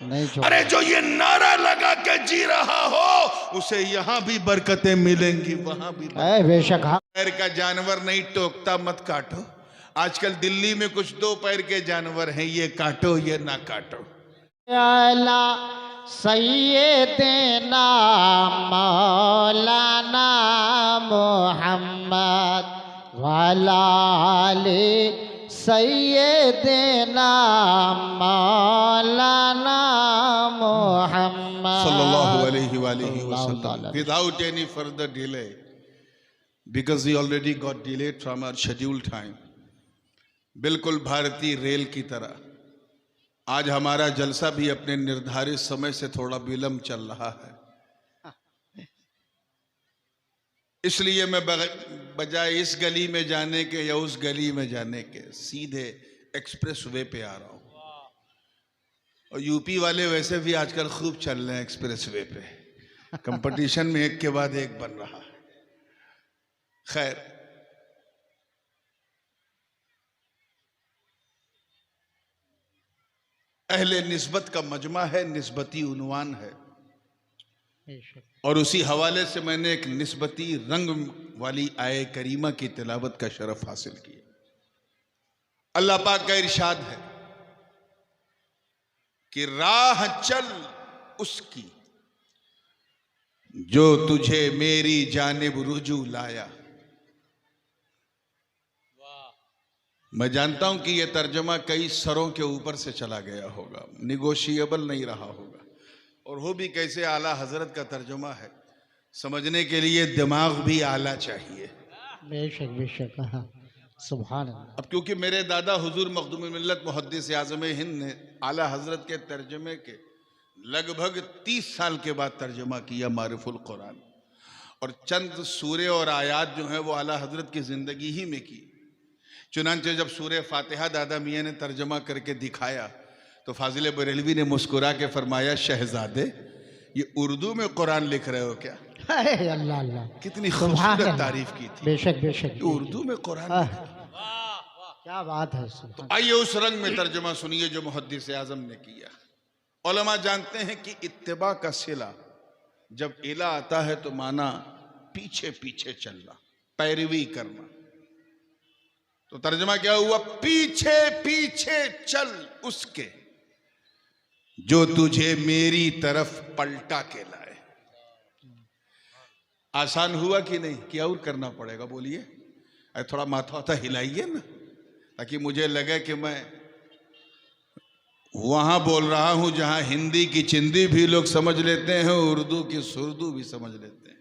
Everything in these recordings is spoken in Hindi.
नहीं छोड़। अरे जो ये नारा लगा के जी रहा हो उसे यहाँ भी बरकतें मिलेंगी, वहां भी बेशक हाँ। पैर का जानवर नहीं टोकता मत काटो। आजकल दिल्ली में कुछ दो पैर के जानवर हैं, ये काटो ये ना काटो। अला सैयदना मौलाना मोहम्मद वाले सैयदना मौलाना Mohammad Sallallahu alaihi wa alihi wasallam. Without any further delay, because we already got delayed from our scheduled time. बिल्कुल भारतीय रेल की तरह आज हमारा जलसा भी अपने निर्धारित समय से थोड़ा विलंब चल रहा है। इसलिए मैं बजाय इस गली में जाने के या उस गली में जाने के सीधे एक्सप्रेस वे पे आ रहा हूं। और यूपी वाले वैसे भी आजकल खूब चल रहे हैं एक्सप्रेस वे पे, कंपटीशन में एक के बाद एक बन रहा है। खैर, अहले निस्बत का मजमा है, निस्बती उन्वान है, और उसी हवाले से मैंने एक निस्बती रंग वाली आये करीमा की तिलावत का शरफ हासिल किया। अल्लाह पाक का इरशाद है कि राह चल उसकी जो तुझे मेरी जानिब रुजू लाया। मैं जानता हूं कि यह तर्जमा कई सरों के ऊपर से चला गया होगा, निगोशिएबल नहीं रहा होगा, और हो भी कैसे आला हजरत का तर्जुमा है, समझने के लिए दिमाग भी आला चाहिए। बेशक बेशक हाँ, सुभान अल्लाह। अब क्योंकि मेरे दादा हुजूर मखदूम मिल्लत मुहद्दिस आज़म हिंद ने आला हजरत के तर्जमे के लगभग 30 साल के बाद तर्जमा किया मारिफुल कुरान, और चंद सूरे और आयात जो हैं वो आला हजरत की ज़िंदगी ही में की। चुनांचे जब सूरे फातिहा दादा मियाँ ने तर्जमा करके दिखाया तो फाजिल बरेलवी ने मुस्कुरा के फरमाया, शहजादे ये उर्दू में कुरान लिख रहे हो क्या? अल्लाह अल्लाह, कितनी खूबसूरत तारीफ की थी। बेशक बेशक, उर्दू में कुरान लिख रहे हो। क्या बात है। तो आइए उस रंग में तर्जमा सुनिए जो मुहद्दिस आज़म ने किया। उलमा जानते हैं कि इत्तिबा का सिला जब इला आता है तो माना पीछे पीछे चलना, पैरवी करना। तो तर्जमा क्या हुआ? पीछे पीछे चल उसके जो तुझे मेरी तरफ पलटा के लाए। आसान हुआ कि नहीं? क्या और करना पड़ेगा? बोलिए। अरे थोड़ा माथा वाथा हिलाइए ना, ताकि मुझे लगे कि मैं वहां बोल रहा हूं जहां हिंदी की चिंदी भी लोग समझ लेते हैं, उर्दू की सुर्दू भी समझ लेते हैं।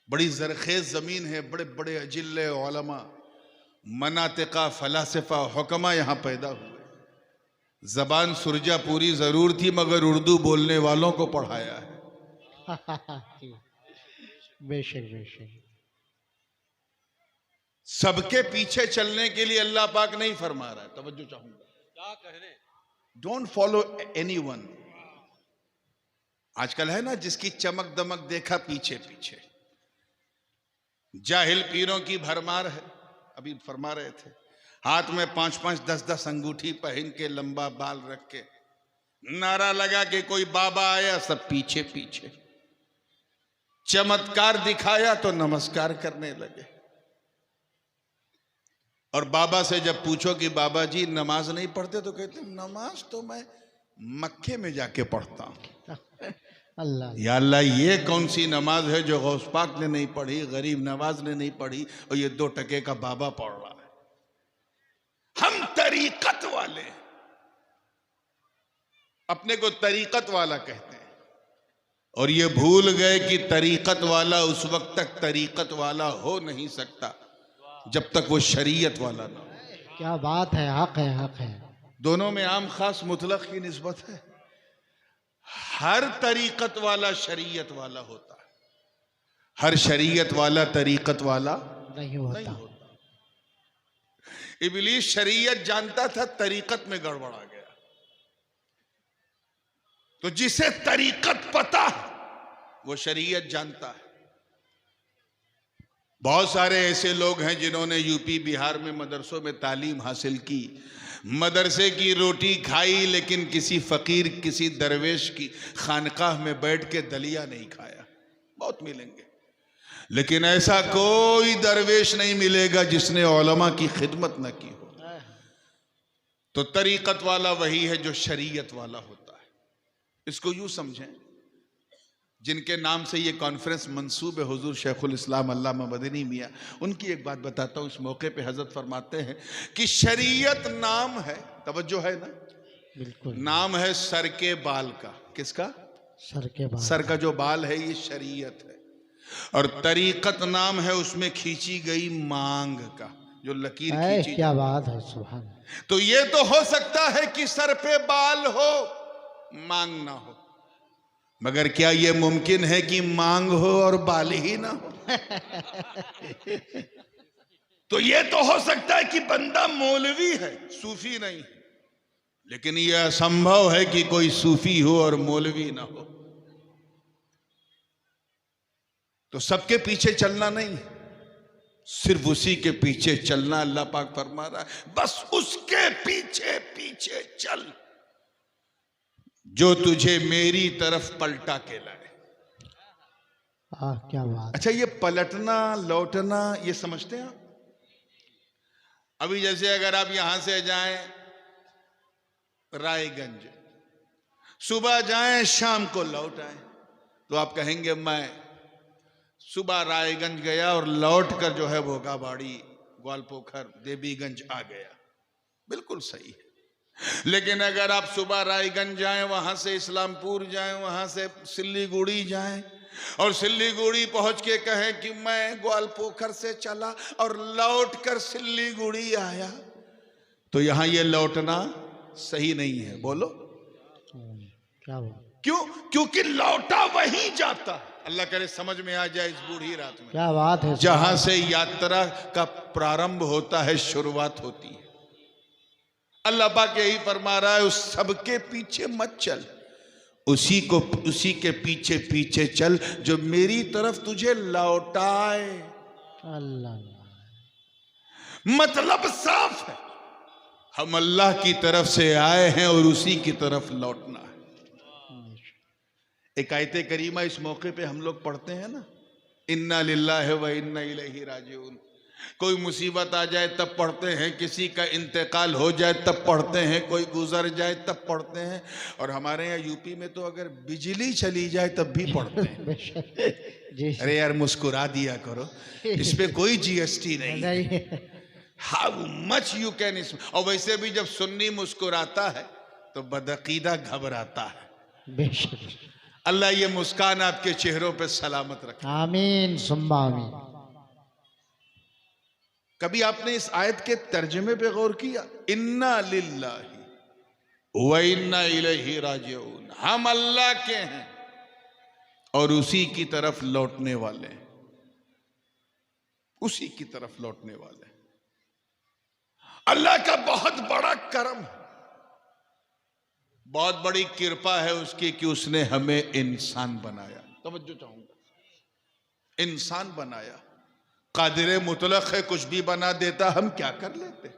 बड़ी जरखेज जमीन है, बड़े बड़े अजिल्ले उलमा, मनातिका, फलासफा, हुक्मा यहां पैदा हुए। जबान सुरजा पूरी जरूर थी मगर उर्दू बोलने वालों को पढ़ाया है। बेशक बेशक। सबके पीछे चलने के लिए अल्लाह पाक नहीं फरमा रहा है। तवज्जो चाहूंगा, क्या कहने, डोंट फॉलो एनीवन। आजकल है ना जिसकी चमक दमक देखा पीछे पीछे, जाहिल पीरों की भरमार है। अभी फरमा रहे थे, हाथ में 5-5, 10-10 अंगूठी पहन के, लंबा बाल रख के, नारा लगा के कोई बाबा आया, सब पीछे पीछे। चमत्कार दिखाया तो नमस्कार करने लगे। और बाबा से जब पूछो कि बाबा जी नमाज नहीं पढ़ते, तो कहते नमाज तो मैं मक्के में जाके पढ़ता हूं। अल्लाह या अल्लाह, ये कौन सी नमाज है जो गौस पाक ने नहीं पढ़ी, गरीब नवाज ने नहीं पढ़ी, और ये 2 टके का बाबा पढ़ रहा है। हम तरीकत वाले, अपने को तरीकत वाला कहते हैं, और ये भूल गए कि तरीकत वाला उस वक्त तक तरीकत वाला हो नहीं सकता जब तक वो शरीयत वाला ना हो। क्या बात है, हक है हक है। दोनों में आम खास मुतलक की निस्बत है। हर तरीकत वाला शरीयत वाला होता है, हर शरीयत वाला तरीकत वाला नहीं होता। नहीं होता। इब्लीस शरीयत जानता था, तरीकत में गड़बड़ा गया। तो जिसे तरीकत पता है वो शरीयत जानता है। बहुत सारे ऐसे लोग हैं जिन्होंने यूपी बिहार में मदरसों में तालीम हासिल की, मदरसे की रोटी खाई लेकिन किसी फकीर किसी दरवेश की खानकाह में बैठ के दलिया नहीं खाया। बहुत मिलेंगे, लेकिन ऐसा कोई दरवेश नहीं मिलेगा जिसने उलमा की खिदमत न की हो। तो तरीकत वाला वही है जो शरीयत वाला होता है। इसको यूं समझें, जिनके नाम से ये कॉन्फ्रेंस मंसूब है हुजूर शेखुल इस्लाम अल्लामा मदनी मियाँ, उनकी एक बात बताता हूँ। इस मौके पे हजरत फरमाते हैं कि शरीयत नाम है, तवज्जो है ना, बिल्कुल नाम है सर के बाल का। किसका? सर के बाल। सर का जो बाल है ये शरीयत है। और तरीकत नाम है उसमें खींची गई मांग का, जो लकीर खींची। क्या बात है, सुभान। तो ये तो हो सकता है कि सर पे बाल हो मांग ना हो, मगर क्या यह मुमकिन है कि मांग हो और बाल ही ना हो? तो यह तो हो सकता है कि बंदा मौलवी है, सूफी नहीं है, लेकिन यह असंभव है कि कोई सूफी हो और मौलवी ना हो। तो सबके पीछे चलना नहीं, सिर्फ उसी के पीछे चलना। अल्लाह पाक फरमा रहा है बस उसके पीछे पीछे चल जो तुझे मेरी तरफ पलटा के लाए। क्या बात। अच्छा, ये पलटना लौटना ये समझते हैं आप? अभी जैसे अगर आप यहां से जाएं रायगंज, सुबह जाएं शाम को लौट आए, तो आप कहेंगे मैं सुबह रायगंज गया और लौट कर जो है भोगाबाड़ी, ग्वालपोखर, देवीगंज आ गया। बिल्कुल सही है। लेकिन अगर आप सुबह रायगंज जाएं, वहां से इस्लामपुर जाएं, वहां से सिल्लीगुड़ी जाएं और सिल्लीगुड़ी पहुंच के कहें कि मैं ग्वालपोखर से चला और लौट कर सिल्लीगुड़ी आया, तो यहां ये लौटना सही नहीं है। बोलो क्या बात। क्यों? क्योंकि लौटा वहीं जाता। अल्लाह करे समझ में आ जाए इस बूढ़ी रात में। क्या बात है। जहां से यात्रा का प्रारंभ होता है, शुरुआत होती है। अल्लाह पाक यही फरमा रहा है, उस सबके पीछे मत चल, उसी के पीछे पीछे चल जो मेरी तरफ तुझे लौटाए। अल्लाह। मतलब साफ है, हम अल्लाह की तरफ से आए हैं और उसी की तरफ लौटना है। एक आयते करीमा इस मौके पे हम लोग पढ़ते हैं ना, इन्ना लिल्लाहि व इन्ना इलैहि राजिऊन। कोई मुसीबत आ जाए तब पढ़ते हैं, किसी का इंतकाल हो जाए तब पढ़ते हैं, कोई गुजर जाए तब पढ़ते हैं, और हमारे यहाँ यूपी में तो अगर बिजली चली जाए तब भी पढ़ते हैं। अरे यार मुस्कुरा दिया करो, इस पे कोई जीएसटी नहीं। How much you can. और वैसे भी जब सुन्नी मुस्कुराता है तो बदअकीदा घबराता है। बेशक। अल्लाह ये मुस्कान आपके चेहरों पे सलामत रखे। आमीन सुम्मा आमीन। कभी आपने इस आयत के तर्जुमे पे गौर किया? इन्ना लिल्लाहि व इन्ना इलैहि राजिऊन। हम अल्लाह के हैं और उसी की तरफ लौटने वाले हैं, उसी की तरफ लौटने वाले हैं। अल्लाह का बहुत बड़ा करम, बहुत बड़ी कृपा है उसकी कि उसने हमें इंसान बनाया। तवज्जो चाहूंगा, इंसान बनाया। कादिर मुतलक है, कुछ भी बना देता, हम क्या कर लेते?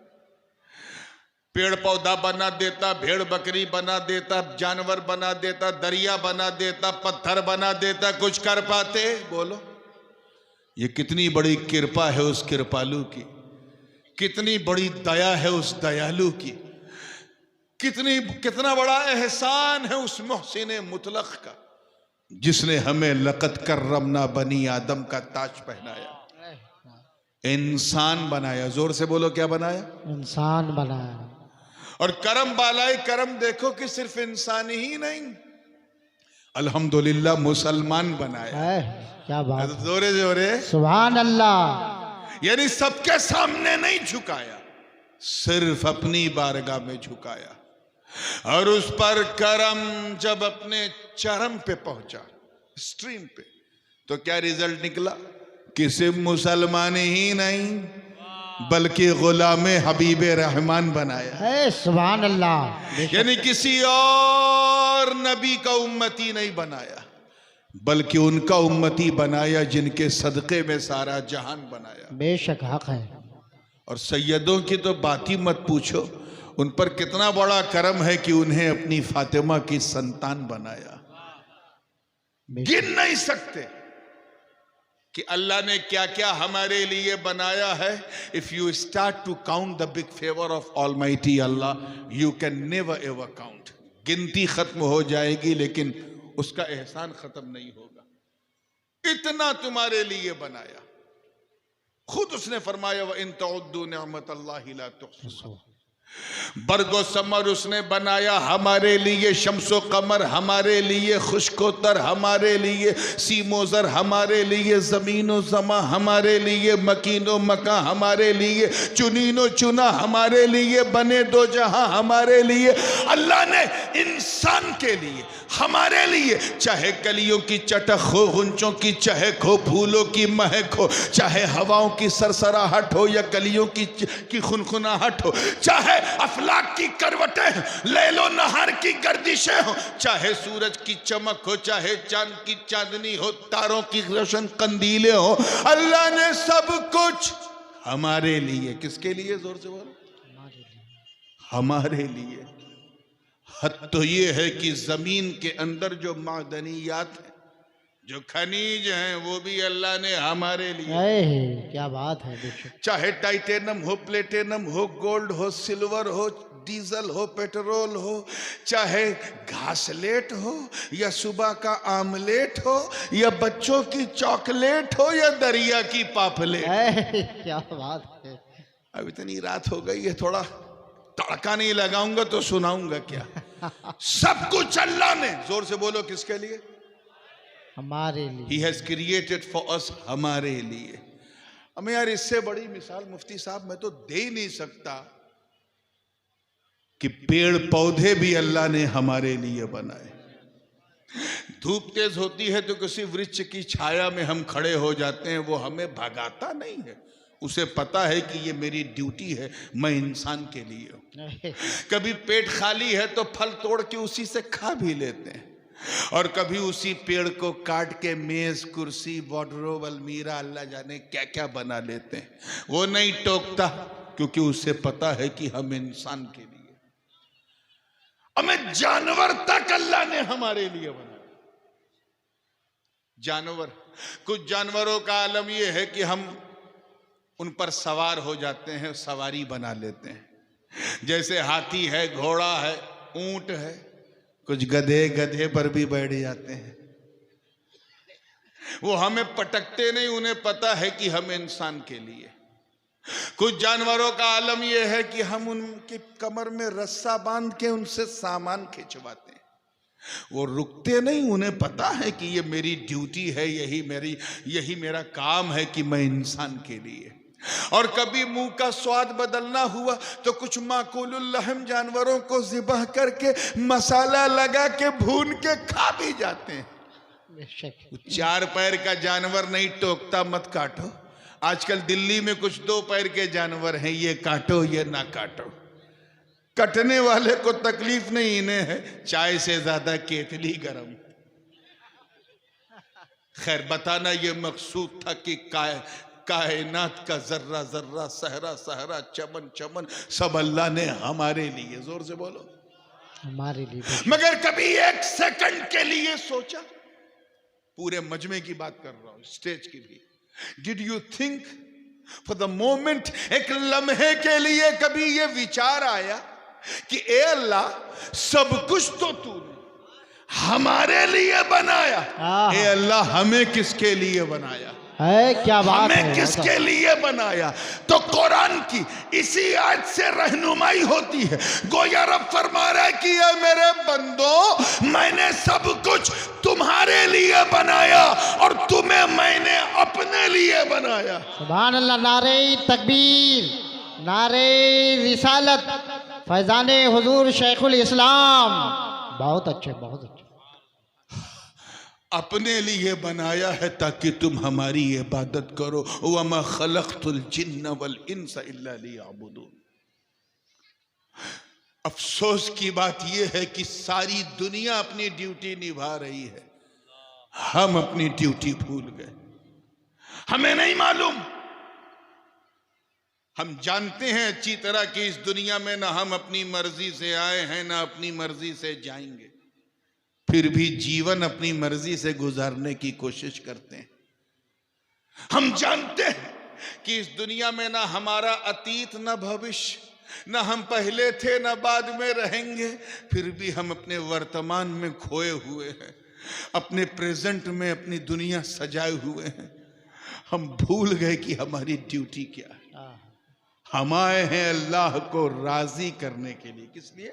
पेड़ पौधा बना देता, भेड़ बकरी बना देता, जानवर बना देता, दरिया बना देता, पत्थर बना देता, कुछ कर पाते? बोलो। ये कितनी बड़ी कृपा है उस कृपालु की, कितनी बड़ी दया है उस दयालु की, कितना बड़ा एहसान है उस मोहसिन मुतलक का, जिसने हमें लक़द कर्रमना बनी आदम का ताज पहनाया, इंसान बनाया। जोर से बोलो, क्या बनाया? इंसान बनाया। और करम बालाए करम देखो कि सिर्फ इंसान ही नहीं, अल्हम्दुलिल्लाह मुसलमान बनाया। क्या बात। जोरे जोरे सुभान अल्लाह। यानी सबके सामने नहीं झुकाया, सिर्फ अपनी बारगाह में झुकाया। और उस पर करम जब अपने चरम पे पहुंचा, स्ट्रीम पे, तो क्या रिजल्ट निकला कि सिर्फ मुसलमान ही नहीं बल्कि गुलाम हबीब रहमान बनाया है। सुभान अल्लाह। यानी किसी और नबी का उम्मती नहीं बनाया, बल्कि उनका उम्मती बनाया जिनके सदक़े में सारा जहान बनाया। बेशक हक है। और सैयदों की तो बात ही मत पूछो, उन पर कितना बड़ा करम है कि उन्हें अपनी फातिमा की संतान बनाया। गिन नहीं सकते कि अल्लाह ने क्या क्या हमारे लिए बनाया है। If you start to count the big favour of almighty Allah, you can never ever count. गिनती खत्म हो जाएगी लेकिन उसका एहसान खत्म नहीं होगा। इतना तुम्हारे लिए बनाया। खुद उसने फरमाया व इन तउद्दू निअमतल्लाहि ला तुहसूहा। बरगो समर उसने बनाया हमारे लिए, शम्सो कमर हमारे लिए, खुशकोतर हमारे लिए, सीमोजर हमारे लिए, जमीनो जमा हमारे लिए, मकीनो मका हमारे लिए, चुनीनो चुना हमारे लिए, बने दो जहां हमारे लिए। अल्लाह ने इंसान के लिए, हमारे लिए, चाहे कलियों की चटक हो, गुंचों की चहक हो, फूलों की महक हो, चाहे हवाओं की सरसराहट हो या कलियों की खुनखुनाहट हो, चाहे अफलाक की करवटें, लैलो नहार की गर्दिशें हो, चाहे सूरज की चमक हो, चाहे चांद की चांदनी हो, तारों की रोशन कंदीलें हो, अल्लाह ने सब कुछ हमारे लिए। किसके लिए? जोर से बोलो। हमारे लिए। हद तो ये है कि जमीन के अंदर जो मादनियात है, जो खनिज हैं, वो भी अल्लाह ने हमारे लिए। क्या बात है। चाहे टाइटेनियम हो, प्लेटिनम हो, गोल्ड हो, सिल्वर हो, डीजल हो, पेट्रोल हो, चाहे घासलेट हो या सुबह का आमलेट हो या बच्चों की चॉकलेट हो या दरिया की पापलेट। क्या बात है। अब इतनी रात हो गई है, थोड़ा तड़का नहीं लगाऊंगा तो सुनाऊंगा क्या। सब कुछ अल्लाह ने, जोर से बोलो, किसके लिए? हमारे लिए। He has created for us, हमारे लिए। हमें यार इससे बड़ी मिसाल मुफ्ती साहब मैं तो दे ही नहीं सकता कि पेड़ पौधे भी अल्लाह ने हमारे लिए बनाए। धूप तेज होती है तो किसी वृक्ष की छाया में हम खड़े हो जाते हैं, वो हमें भगाता नहीं है, उसे पता है कि ये मेरी ड्यूटी है, मैं इंसान के लिए हूं। कभी पेट खाली है तो फल तोड़ के उसी से खा भी लेते हैं, और कभी उसी पेड़ को काट के मेज, कुर्सी, वार्डरोब, अलमीरा, अल्लाह जाने क्या क्या बना लेते हैं। वो नहीं टोकता क्योंकि उसे पता है कि हम इंसान के लिए। हमें जानवर तक अल्लाह ने हमारे लिए बनाया। जानवर, कुछ जानवरों का आलम यह है कि हम उन पर सवार हो जाते हैं, सवारी बना लेते हैं। जैसे हाथी है, घोड़ा है, ऊंट है, कुछ गधे पर भी बैठ जाते हैं। वो हमें पटकते नहीं, उन्हें पता है कि हम इंसान के लिए। कुछ जानवरों का आलम यह है कि हम उनकी कमर में रस्सा बांध के उनसे सामान खिंचवाते हैं। वो रुकते नहीं, उन्हें पता है कि ये मेरी ड्यूटी है, यही मेरा काम है कि मैं इंसान के लिए। और कभी मुंह का स्वाद बदलना हुआ तो कुछ माकूलुल लहम जानवरों को ज़िबह करके मसाला लगा के भून के खा भी जाते हैं। चार पैर का जानवर नहीं टोकता, मत काटो। आजकल दिल्ली में कुछ दो पैर के जानवर हैं, ये काटो ये ना काटो। कटने वाले को तकलीफ नहीं, इन्हें है चाय से ज्यादा केतली गरम। खैर, बताना ये मकसूद था कि कायनात का जर्रा जर्रा, सहरा सहरा, चमन चमन सब अल्लाह ने हमारे लिए। जोर से बोलो, हमारे लिए। मगर कभी एक सेकंड के लिए सोचा? पूरे मजमे की बात कर रहा हूं, स्टेज की भी। Did you think for the moment, एक लम्हे के लिए कभी ये विचार आया कि ए अल्लाह, सब कुछ तो तूने हमारे लिए बनाया, ए अल्लाह हमें किसके लिए बनाया? क्या बात है, हमें किसके लिए बनाया? तो कुरान की इसी आयत से रहनुमाई होती है। गोया रब फरमा रहा है कि ये मेरे बंदो, मैंने सब कुछ तुम्हारे लिए बनाया और तुम्हें मैंने अपने लिए बनाया। सुभान अल्लाह। नारे तकबीर, नारे रिसालत, फैजाने हुजूर शेखुल इस्लाम। बहुत अच्छे, बहुत अच्छे। अपने लिए बनाया है ताकि तुम हमारी इबादत करो। वमा खलक़तुल जिन्न वल इंसा इल्ला लियअबुदून। अफसोस की बात यह है कि सारी दुनिया अपनी ड्यूटी निभा रही है, हम अपनी ड्यूटी भूल गए। हमें नहीं मालूम हम जानते हैं अच्छी तरह कि इस दुनिया में ना हम अपनी मर्जी से आए हैं ना अपनी मर्जी से जाएंगे, फिर भी जीवन अपनी मर्जी से गुजारने की कोशिश करते हैं। हम जानते हैं कि इस दुनिया में ना हमारा अतीत ना भविष्य, ना हम पहले थे ना बाद में रहेंगे, फिर भी हम अपने वर्तमान में खोए हुए हैं, अपने प्रेजेंट में अपनी दुनिया सजाए हुए हैं। हम भूल गए कि हमारी ड्यूटी क्या है। हम आए हैं अल्लाह को राजी करने के लिए। किस लिए?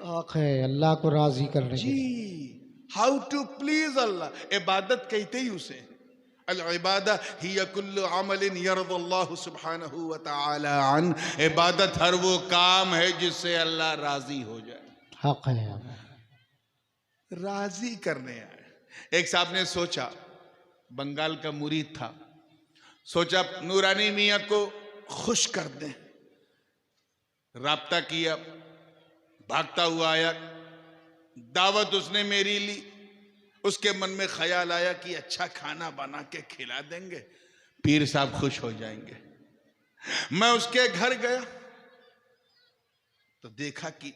अल्लाह को राजी करने के लिए। जी, हाउ टू प्लीज अल्लाह। इबादत कहते ही उसे, अल इबादा हिया कुल्लु अमलिन यरदल्लाहु सुब्हानहु व तआला अन। इबादत हर वो काम है जिससे अल्लाह राजी हो जाए। हक है, राजी करने आए। एक साहब ने सोचा, बंगाल का मुरीद था, सोचा नूरानी मियाँ को खुश कर दें। राब्ता किया, भागता हुआ आया, दावत उसने मेरी ली। उसके मन में ख्याल आया कि अच्छा खाना बना के खिला देंगे, पीर साहब खुश हो जाएंगे। मैं उसके घर गया तो देखा कि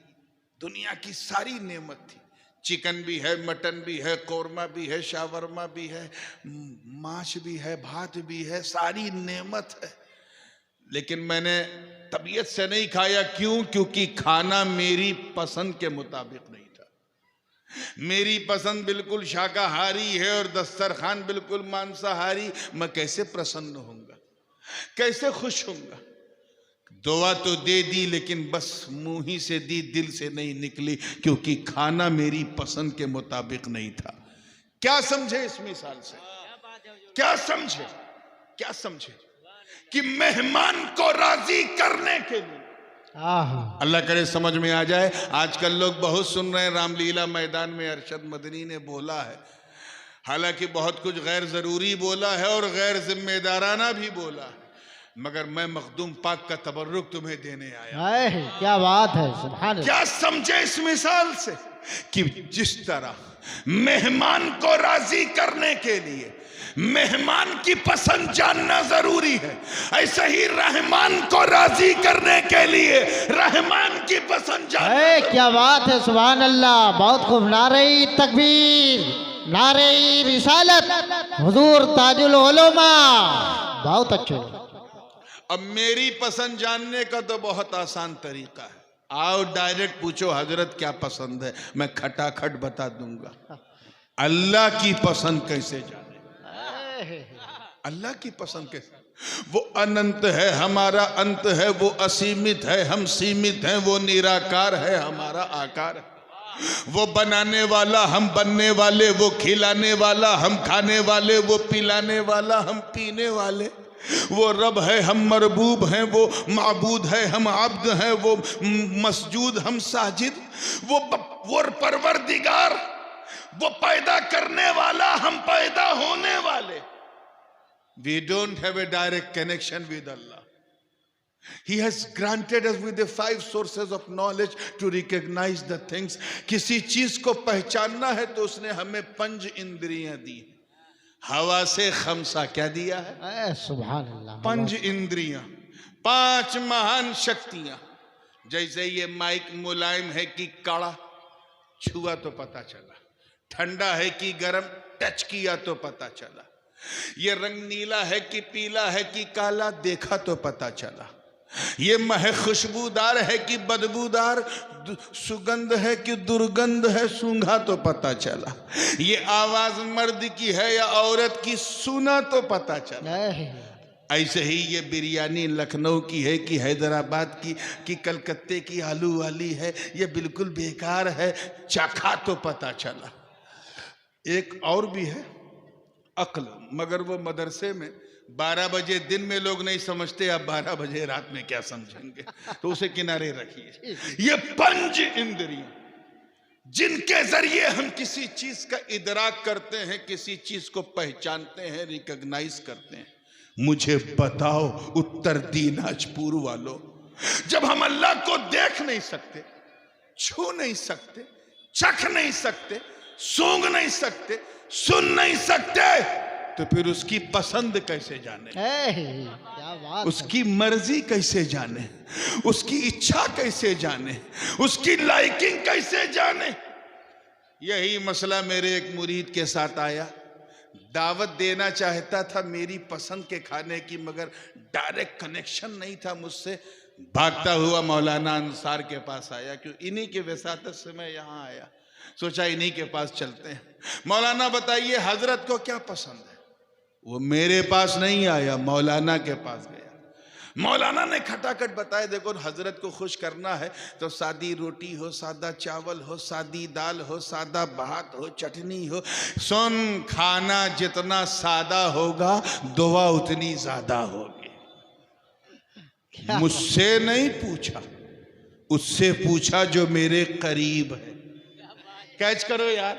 दुनिया की सारी नेमत थी। चिकन भी है, मटन भी है, कौरमा भी है, शावरमा भी है, मांस भी है, भात भी है, सारी नेमत है। लेकिन मैंने तबीयत से नहीं खाया। क्यों? क्योंकि खाना मेरी पसंद के मुताबिक नहीं था। मेरी पसंद बिल्कुल शाकाहारी है और दस्तरखान बिल्कुल मांसाहारी। मैं कैसे प्रसन्न होऊंगा, कैसे खुश होऊंगा? दुआ तो दे दी, लेकिन बस मुंह ही से दी, दिल से नहीं निकली, क्योंकि खाना मेरी पसंद के मुताबिक नहीं था। क्या समझे इस मिसाल से? क्या समझे? क्या समझे कि मेहमान को राजी करने के लिए, अल्लाह करे समझ में आ जाए। आजकल लोग बहुत सुन रहे हैं, रामलीला मैदान में अरशद मदनी ने बोला है, हालांकि बहुत कुछ गैर जरूरी बोला है और गैर जिम्मेदाराना भी बोला है, मगर मैं मखदूम पाक का तबर्रुक तुम्हें देने आया। क्या बात है, सुभान अल्लाह। क्या समझे इस मिसाल से कि जिस तरह मेहमान को राजी करने के लिए मेहमान की पसंद जानना जरूरी है, ऐसे ही रहमान को राजी करने के लिए रहमान की पसंद जानना। क्या बात है, सुभान अल्लाह। बहुत खूब। नारे तकबीर, नारे रिसालत, हुजूर ताजुल उलमा। बहुत अच्छे। अब मेरी पसंद जानने का तो बहुत आसान तरीका है। आओ डायरेक्ट पूछो हजरत क्या पसंद है, मैं खटाखट बता दूंगा। अल्लाह की पसंद कैसे जाने? अल्लाह की पसंद कैसे? वो अनंत है, हमारा अंत है। वो असीमित है, हम सीमित हैं। वो निराकार है, हमारा आकार है। वो बनाने वाला, हम बनने वाले। वो खिलाने वाला, हम खाने वाले। वो पिलाने वाला, हम पीने वाले। वो रब है, हम मरबूब हैं। वो माबूद है, हम आब्द हैं। वो मसजूद, हम साजिद। वो परवरदिगार, वो पैदा करने वाला, हम पैदा होने वाले। We don't have a direct connection with Allah. He has granted us with the 5 sources of knowledge to recognize the things. किसी चीज को पहचानना है तो उसने हमें 5 इंद्रियां दी। हवा से खमसा क्या दिया है? सुभान अल्लाह। 5 इंद्रियां, 5 महान शक्तियां। जैसे ये माइक मुलायम है कि कड़ा, छुआ तो पता चला। ठंडा है कि गर्म, टच किया तो पता चला। ये रंग नीला है कि पीला है कि काला, देखा तो पता चला। ये महक खुशबूदार है कि बदबूदार, सुगंध है कि दुर्गंध है, सूंघा तो पता चला। ये आवाज मर्द की है या औरत की, सुना तो पता चला। ऐसे ही ये बिरयानी लखनऊ की है कि हैदराबाद की कि कलकत्ते की आलू वाली है, ये बिल्कुल बेकार है, चखा तो पता चला। एक और भी है अक्ल, मगर वो मदरसे में 12 बजे दिन में लोग नहीं समझते, अब 12 बजे रात में क्या समझेंगे, तो उसे किनारे रखिए। ये 5 इंद्रियां जिनके जरिए हम किसी चीज का इदराक करते हैं, किसी चीज को पहचानते हैं, रिकॉग्नाइज करते हैं। मुझे बताओ उत्तर दिनाजपुर वालों, जब हम अल्लाह को देख नहीं सकते, छू नहीं सकते, चख नहीं सकते, सूंघ नहीं सकते, सुन नहीं सकते, तो फिर उसकी पसंद कैसे जाने, क्या बात, उसकी मर्जी कैसे जाने, उसकी इच्छा कैसे जाने, उसकी लाइकिंग कैसे जाने। यही मसला मेरे एक मुरीद के साथ आया। दावत देना चाहता था मेरी पसंद के खाने की, मगर डायरेक्ट कनेक्शन नहीं था मुझसे। भागता हुआ मौलाना अंसार के पास आया, क्यों इन्हीं के वसातत से मैं यहाँ आया, सोचा इन्हीं के पास चलते हैं। मौलाना बताइए हजरत को क्या पसंद है। वो मेरे पास नहीं आया, मौलाना के पास गया। मौलाना ने खटाखट बताया, देखो हजरत को खुश करना है तो सादी रोटी हो, सादा चावल हो, सादी दाल हो, सादा भात हो, चटनी हो। सुन, खाना जितना सादा होगा दुआ उतनी ज्यादा होगी। मुझसे नहीं पूछा, उससे पूछा जो मेरे करीब है। कैच करो यार,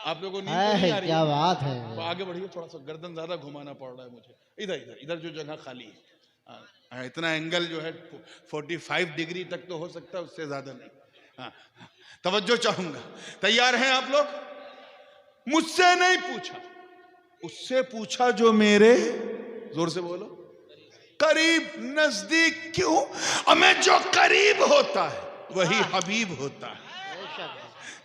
आप लोगों को नींद तो नहीं आ रही? क्या बात है। तो आगे बढ़िए, थोड़ा सा गर्दन ज्यादा घुमाना पड़ रहा है मुझे। इधर इधर इधर जो जगह खाली है, इतना एंगल जो है 45 डिग्री तक तो हो सकता है, उससे ज्यादा नहीं। हाँ, तवज्जो चाहूंगा। तैयार हैं आप लोग? मुझसे नहीं पूछा, उससे पूछा जो मेरे, जोर से बोलो, करीब, नजदीक। क्यों? हमें जो करीब होता है वही हबीब होता है।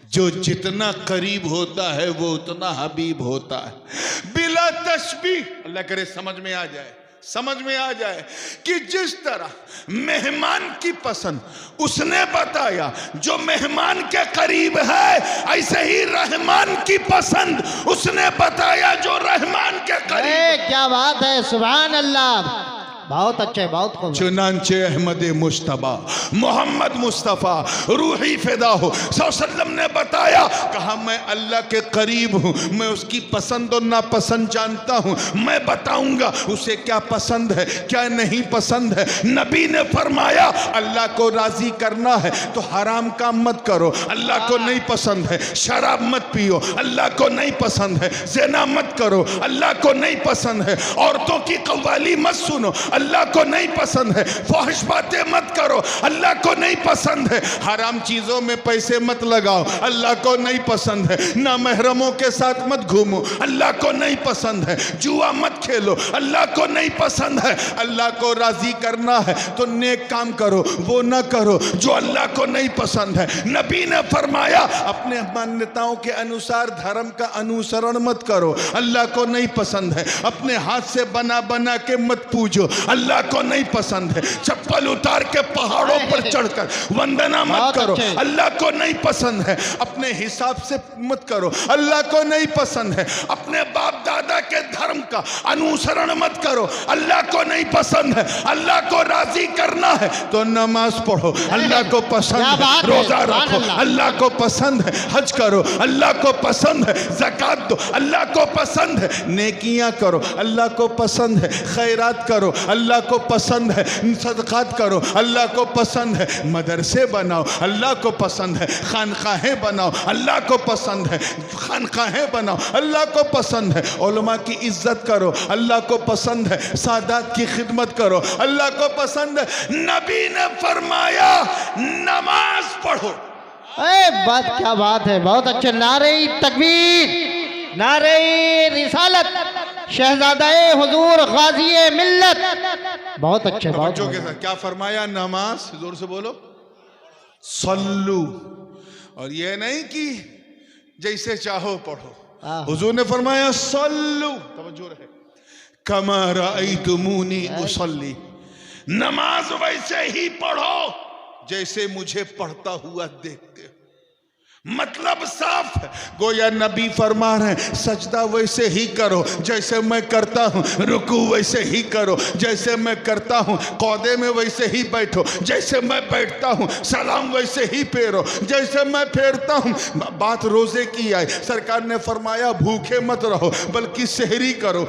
जो जितना करीब होता है वो उतना हबीब होता है। बिला तशबीह, अल्लाह करे समझ में आ जाए, समझ में आ जाए कि जिस तरह मेहमान की पसंद उसने बताया जो मेहमान के करीब है, ऐसे ही रहमान की पसंद उसने बताया जो रहमान के करीब। क्या बात है, सुभान अल्लाह, बहुत अच्छे, बहुत खूब। चुनांचे अहमद मुस्तफा मोहम्मद मुस्तफ़ा रूही फिदा हो सल्लम ने बताया, कहा मैं अल्लाह के करीब हूँ, मैं उसकी पसंद और नापसंद जानता हूँ, मैं बताऊंगा उसे क्या पसंद है क्या नहीं पसंद है। नबी ने फरमाया अल्लाह को राजी करना है तो हराम काम मत करो, अल्लाह को नहीं पसंद है। शराब मत पियो, अल्लाह को नहीं पसंद है। ज़िना मत करो, अल्लाह को नहीं पसंद है। औरतों की कव्वाली मत सुनो, अल्लाह को नहीं पसंद है। फहश बातें मत करो, अल्लाह को नहीं पसंद है। हराम चीजों में पैसे मत लगाओ, अल्लाह को नहीं पसंद है। ना महरमों के साथ मत घूमो, अल्लाह को नहीं पसंद है। जुआ मत खेलो, अल्लाह को नहीं पसंद है। अल्लाह को राजी करना है तो नेक काम करो, वो ना करो जो अल्लाह को नहीं पसंद है। नबी ने फरमाया अपने मान्यताओं के अनुसार धर्म का अनुसरण मत करो, अल्लाह को नहीं पसंद है। अपने हाथ से बना बना के मत पूजो, अल्लाह को नहीं पसंद है। चप्पल उतार के पहाड़ों पर चढ़कर वंदना मत करो, अल्लाह को नहीं पसंद है। अपने हिसाब से मत करो, अल्लाह को नहीं पसंद है। अपने बाप दादा के धर्म का अनुसरण मत करो, अल्लाह को नहीं पसंद है। अल्लाह को राजी करना है तो नमाज पढ़ो, अल्लाह को पसंद है। रोजा रखो, अल्लाह को पसंद है। हज करो, अल्लाह को पसंद है। ज़कात दो, अल्लाह को पसंद है। नेकियां करो, अल्लाह को पसंद है। खैरात करो, अल्लाह को पसंद है। सदकात करो, अल्लाह को पसंद है। मदरसे बनाओ, अल्लाह को पसंद है। खानकाहें बनाओ, अल्लाह को पसंद है। खानकाहें बनाओ, अल्लाह को पसंद है। उलमा की इज्जत करो, अल्लाह को पसंद है। सादात की खिदमत करो, अल्लाह को पसंद है। नबी ने फरमाया नमाज पढ़ो। बात, क्या बात है, बहुत अच्छे। नारे तकबीर, नारे रिसालत, शहजादाए हुजूर गाज़ी मिल्लत, बहुत अच्छे। बच्चों के साथ क्या फरमाया? नमाज, जोर से बोलो, सल्लू। और ये नहीं कि जैसे चाहो पढ़ो, हुजूर ने फरमाया सल्लू, तवज्जो रहे, कमा रअयतुमूनी उसल्ली, नमाज वैसे ही पढ़ो जैसे मुझे पढ़ता हुआ देखते हो। मतलब साफ है, गोया नबी फरमा रहे हैं सजदा वैसे ही करो जैसे मैं करता हूँ, रुकू वैसे ही करो जैसे मैं करता हूँ, कौदे में वैसे ही बैठो जैसे मैं बैठता हूँ, सलाम वैसे ही फेरो जैसे मैं फेरता हूँ। बात रोजे की आई, सरकार ने फरमाया भूखे मत रहो बल्कि सहरी करो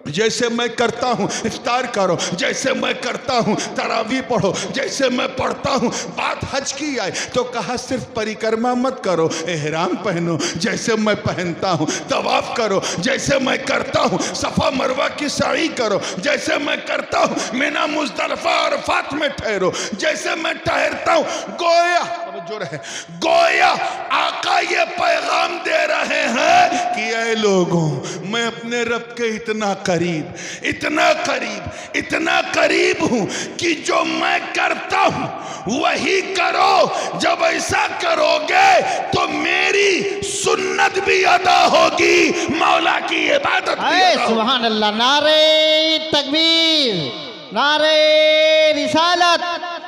जैसे मैं करता हूँ, इफ्तार करो जैसे मैं करता हूँ, तरावी पढ़ो जैसे मैं पढ़ता हूँ। बात हज की आई तो कहा सिर्फ परिक्रमा मत करो, एहराम पहनो जैसे मैं पहनता हूँ, तवाफ करो जैसे मैं करता हूँ, सफ़ा मरवा की साई करो जैसे मैं करता हूँ, मिना मुज़दलिफ़ा अरफ़ात में ठहरो जैसे मैं ठहरता हूँ। गोया जो रहे, गोया आका ये पैगाम दे रहे हैं कि ऐ ऐ लोगों, मैं अपने रब के इतना करीब हूं कि जो मैं करता हूं वही करो। जब ऐसा करोगे तो मेरी सुन्नत भी अदा होगी, मौला की इबादत भी अदा होगी। सुभान अल्लाह। नारे तकबीर, नारे रिसालत,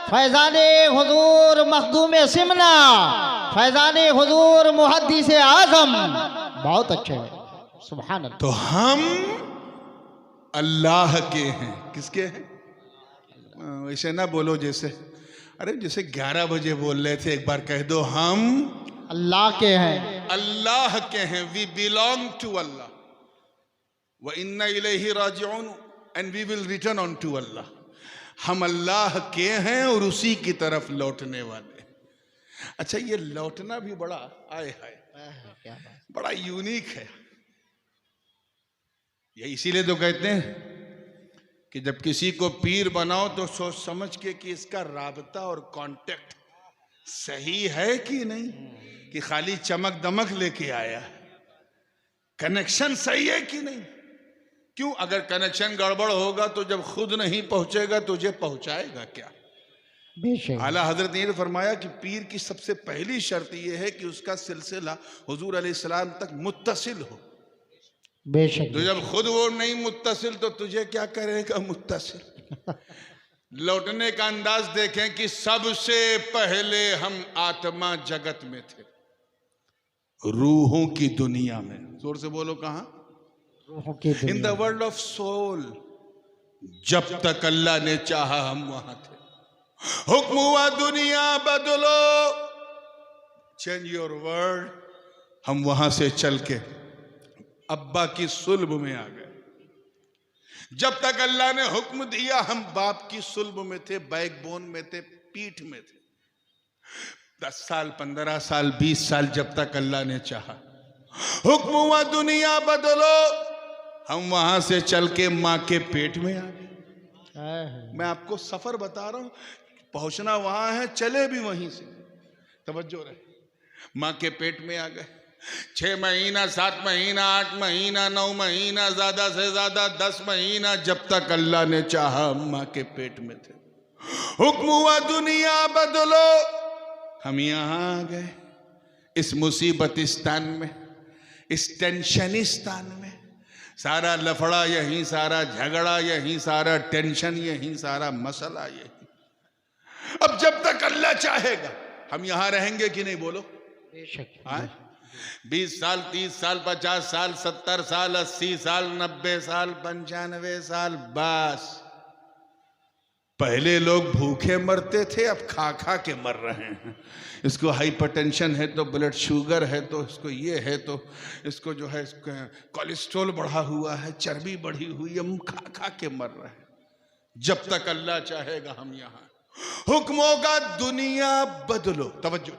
फैजाने हुजूर मखदूम सिमना, फैजाने हुजूर मुहद्दिस आजम। बहुत अच्छे हैं, सुभान अल्लाह। तो हम अल्लाह के हैं। किसके हैं? ऐसे ना बोलो जैसे, अरे जैसे 11 बजे बोल रहे थे, एक बार कह दो, हम अल्लाह के हैं। अल्लाह के हैं। वी बिलोंग टू अल्लाह व इन्ना इलैहि राजिऊन and we will return on to Allah. हम अल्लाह के हैं और उसी की तरफ लौटने वाले। अच्छा, ये लौटना भी बड़ा बड़ा यूनिक है। ये इसीलिए तो कहते हैं कि जब किसी को पीर बनाओ तो सोच समझ के कि इसका राबता और कांटेक्ट सही है कि नहीं, कि खाली चमक दमक लेके आया, कनेक्शन सही है कि नहीं। क्यों? अगर कनेक्शन गड़बड़ होगा तो जब खुद नहीं पहुंचेगा तुझे पहुंचाएगा क्या? आला हजरत ने फरमाया कि पीर की सबसे पहली शर्त यह है कि उसका सिलसिला हुजूर अलैहिस्सलाम तक मुत्तसिल हो। बेशक। तो जब खुद वो नहीं मुत्तसिल तो तुझे क्या करेगा मुत्तसिल। लौटने का अंदाज देखें कि सबसे पहले हम आत्मा जगत में थे, रूहों की दुनिया में। जोर से बोलो, कहां? In the world of soul. जब तक अल्लाह ने चाहा हम वहां थे। हुक्म हुआ दुनिया बदलो, चेंज योर वर्ल्ड, हम वहां से चल के अब्बा की सुल्ब में आ गए। जब तक अल्लाह ने हुक्म दिया हम बाप की सुल्ब में थे, बैकबोन में थे, पीठ में थे। 10 साल, 15 साल, 20 साल, जब तक अल्लाह ने चाहा। हुक्म हुआ दुनिया बदलो, हम वहां से चल के मां के पेट में आ गए। मैं आपको सफर बता रहा हूं, पहुंचना वहां है, चले भी वहीं से। तवज्जो रहे। मां के पेट में आ गए। 6 महीना, 7 महीना, 8 महीना, 9 महीना, ज्यादा से ज्यादा 10 महीना, जब तक अल्लाह ने चाहा मां के पेट में थे। हुक्म हुआ दुनिया बदलो, हम यहां आ गए, इस मुसीबतिस्तान में, इस टेंशनिस्तान में। सारा लफड़ा यहीं, सारा झगड़ा यहीं, सारा टेंशन यहीं, सारा मसला यहीं। अब जब तक अल्लाह चाहेगा हम यहां रहेंगे कि नहीं? बोलो। 20 साल, 30 साल, 50 साल, 70 साल, 80 साल, 90 साल, 95 साल, बस। पहले लोग भूखे मरते थे, अब खा खा के मर रहे हैं। इसको हाइपरटेंशन है तो ब्लड शुगर है तो इसको ये है तो इसको जो है कोलेस्ट्रॉल बढ़ा हुआ है, चर्बी बढ़ी हुई, हम खा खा के मर रहे हैं। जब तक अल्लाह चाहेगा हम यहां। हुक्म होगा दुनिया बदलो। तवज्जो।